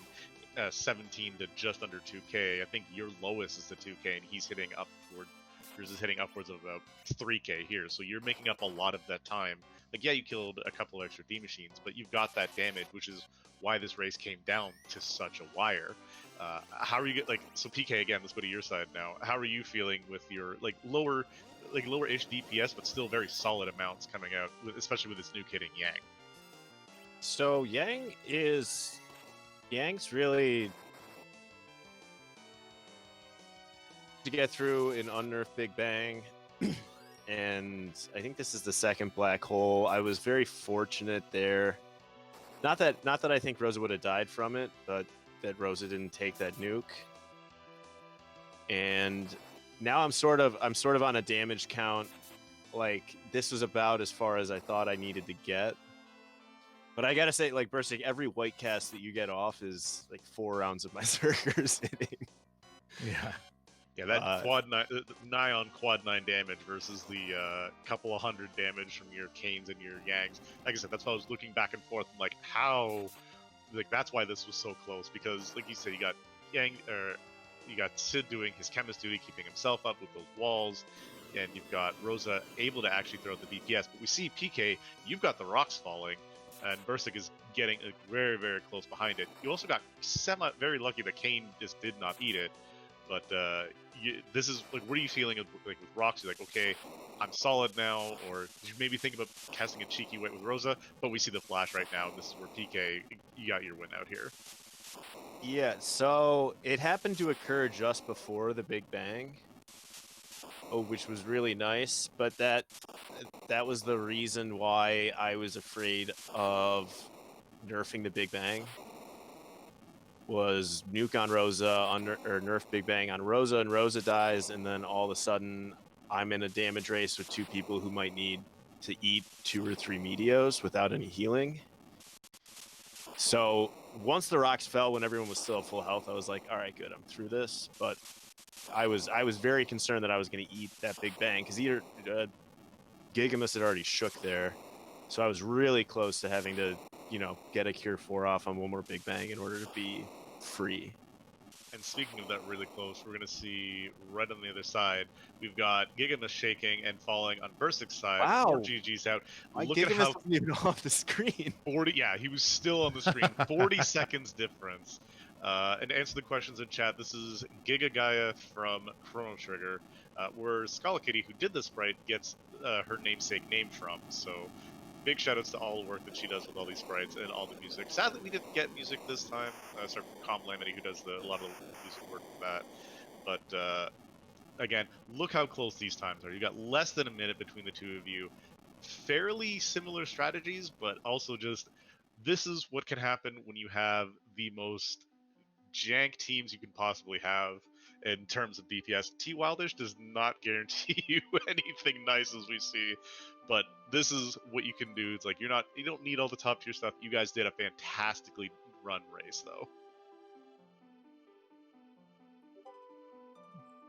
17 to just under 2k. I think your lowest is the 2k, and he's hitting upward. Yours is hitting upwards of about 3k here. So you're making up a lot of that time. Like, yeah, you killed a couple extra D machines, but you've got that damage, which is why this race came down to such a wire. How are you so PK again? Let's go to your side now. How are you feeling with your lower-ish DPS, but still very solid amounts coming out, especially with this nuke hitting Yang? So Yang's really to get through an unnerf Big Bang, and I think this is the second black hole. I was very fortunate there. Not that I think Rosa would have died from it, but that Rosa didn't take that nuke. And now I'm sort of on a damage count. Like, this was about as far as I thought I needed to get. But I gotta say, like, Bursik, every white cast that you get off is like 4 rounds of my Zergers hitting. Yeah, that quad 9, nigh on quad 9 damage versus the couple of hundred damage from your Canes and your Yangs. Like I said, that's why I was looking back and forth. I'm like, how? Like, that's why this was so close, because, like you said, you got Sid doing his chemist duty, keeping himself up with those walls, and you've got Rosa able to actually throw out the DPS. But we see PK, you've got the rocks falling, and Bursik is getting very, very close behind it. You also got very lucky that Kane just did not eat it. But this is like, what are you feeling with rocks? You're like, okay, I'm solid now, or did you maybe think about casting a cheeky white with Rosa? But we see the flash right now, and this is where PK, you got your win out here. Yeah, so it happened to occur just before the Big Bang, which was really nice. But that was the reason why I was afraid of nerfing the Big Bang. Was nuke on Rosa, or nerf Big Bang on Rosa, and Rosa dies, and then all of a sudden I'm in a damage race with 2 people who might need to eat 2 or 3 Meteos without any healing. So once the rocks fell, when everyone was still at full health, I was like, all right, good, I'm through this. But I was very concerned that I was going to eat that Big Bang, because Gigamus had already shook there. So I was really close to having to, get a Cure 4 off on one more Big Bang in order to be free. And speaking of that really close, we're going to see right on the other side, we've got Gigamus shaking and falling on Bursik's side. Wow. More GG's out. My Look at Gigamus how wasn't even off the screen. 40, yeah, he was still on the screen. 40 seconds difference. And to answer the questions in chat, this is Giga Gaia from Chrono Trigger, where Scala Kitty, who did the sprite, gets her namesake name from. So big shout outs to all the work that she does with all these sprites and all the music. Sadly, we didn't get music this time. Sorry, from Comlamity, who does a lot of the music work for that. But again, look how close these times are. You got less than a minute between the two of you. Fairly similar strategies, but also just this is what can happen when you have the most jank teams you can possibly have in terms of DPS. T Wildish does not guarantee you anything nice as we see, but this is what you can do. It's like you don't need all the top tier stuff. You guys did a fantastically run race though.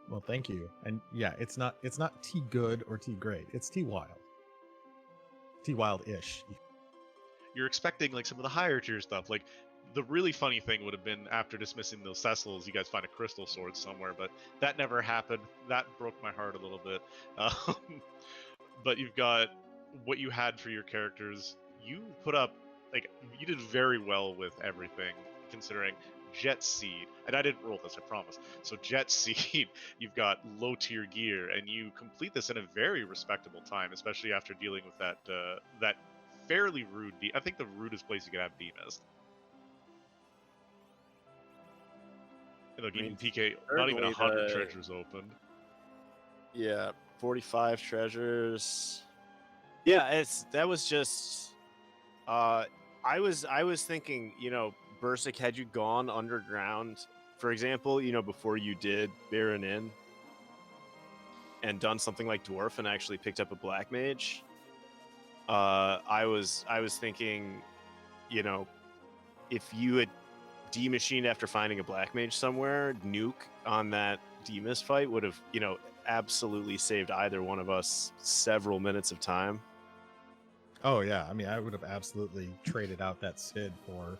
Well, thank you. And yeah, it's not T good or T great. It's T wild. T wild-ish. You're expecting like some of the higher tier stuff. Like the really funny thing would have been after dismissing those Cecils, you guys find a crystal sword somewhere, but that never happened. That broke my heart a little bit. But you've got what you had for your characters. You put up, like, you did very well with everything, considering Jet Seed, and I didn't roll this, I promise. So Jet Seed, you've got low tier gear, and you complete this in a very respectable time, especially after dealing with that fairly rude. I think the rudest place you could have Demist. And look, even PK, not even 100 treasures opened. Yeah, 45 treasures. Yeah, that was just. I was thinking, Bursik, had you gone underground, for example, before you did Baron Inn and done something like Dwarf and actually picked up a Black Mage, I was thinking, if you had demachined after finding a Black Mage somewhere, nuke on that Demus fight would have, absolutely saved either one of us several minutes of time. Oh yeah, I mean, I would have absolutely traded out that Sid for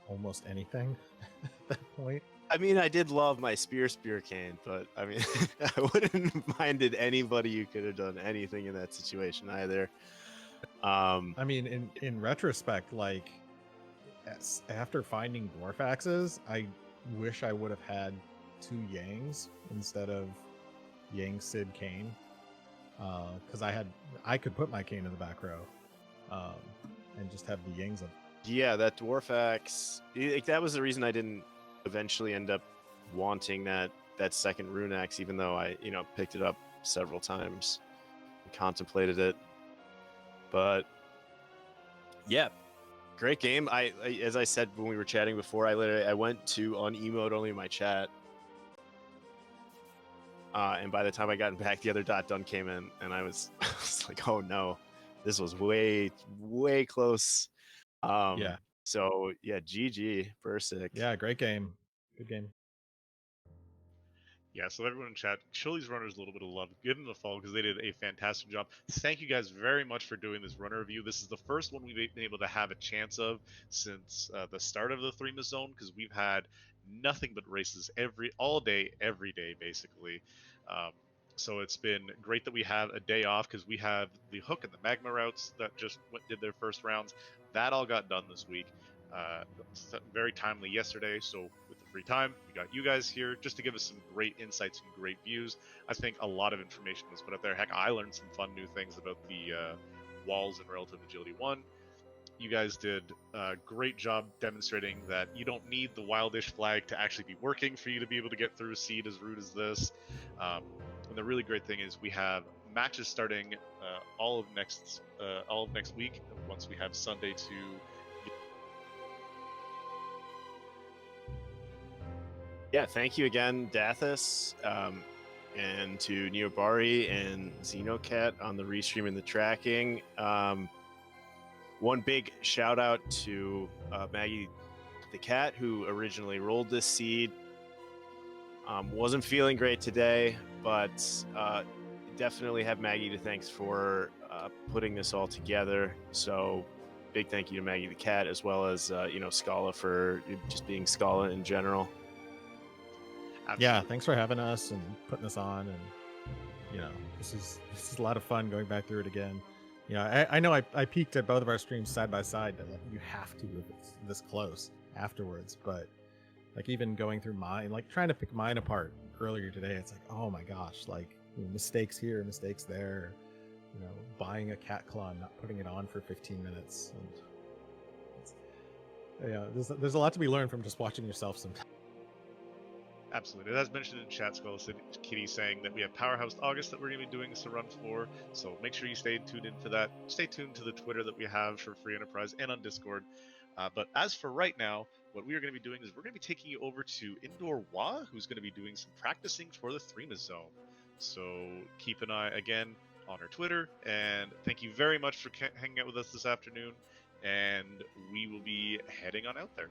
almost anything at that point. I mean, I did love my Spear Cane, but I mean, I wouldn't have minded anybody who could have done anything in that situation either. I mean, in retrospect, like after finding Dwarf Axes, I wish I would have had 2 Yangs instead of Yang, Sid, Kane, because I could put my Kane in the back row, and just have the Yangs up. Yeah, that Dwarf Axe, that was the reason I didn't eventually end up wanting that second Rune Axe, even though I picked it up several times and contemplated it. But yeah, great game. I as I said when we were chatting before, I went to on emote only in my chat. And by the time I got back, the other done came in, and I was like, "Oh no, this was way, way close." Yeah. So yeah, GG Bursik. Yeah, great game. Good game. Yeah, so everyone in chat, show these runners a little bit of love. Give them a follow because they did a fantastic job. Thank you guys very much for doing this runner review. This is the first one we've been able to have a chance of since the start of the Threemus Zone, because we've had nothing but races all day, every day, basically. So it's been great that we have a day off because we have the Hook and the Magma routes that just did their first rounds. That all got done this week. Very timely yesterday, so with the free time, we got you guys here just to give us some great insights and great views. I think a lot of information was put out there. Heck, I learned some fun new things about the walls in Relative Agility 1. You guys did a great job demonstrating that you don't need the Wildish flag to actually be working for you to be able to get through a seed as rude as this. And the really great thing is we have matches starting all of next week once we have Sunday to. Yeah, thank you again, Dathis, and to Neobari and Xenocat on the restream and the tracking. One big shout out to Maggie the cat, who originally rolled this seed. Wasn't feeling great today, but definitely have Maggie to thanks for putting this all together. So big thank you to Maggie the cat, as well as Scala for just being Scala in general. Yeah, thanks for having us and putting us on, and you know, this is a lot of fun going back through it again. You know, I know I peeked at both of our streams side by side. That, like, you have to if it's this close afterwards, but like even going through mine, like trying to pick mine apart earlier today, it's like, oh my gosh, like, you know, mistakes here, mistakes there. You know, buying a cat claw and not putting it on for 15 minutes, and yeah, there's a lot to be learned from just watching yourself sometimes. Absolutely. As mentioned in chat, Skull Kitty saying that we have Powerhouse August that we're going to be doing this run for, so make sure you stay tuned in for that. Stay tuned to the Twitter that we have for Free Enterprise and on Discord. But as for right now, what we are going to be doing is we're going to be taking you over to Indoor Wa, who's going to be doing some practicing for the Threemus Zone. So keep an eye, again, on our Twitter, and thank you very much for hanging out with us this afternoon, and we will be heading on out there.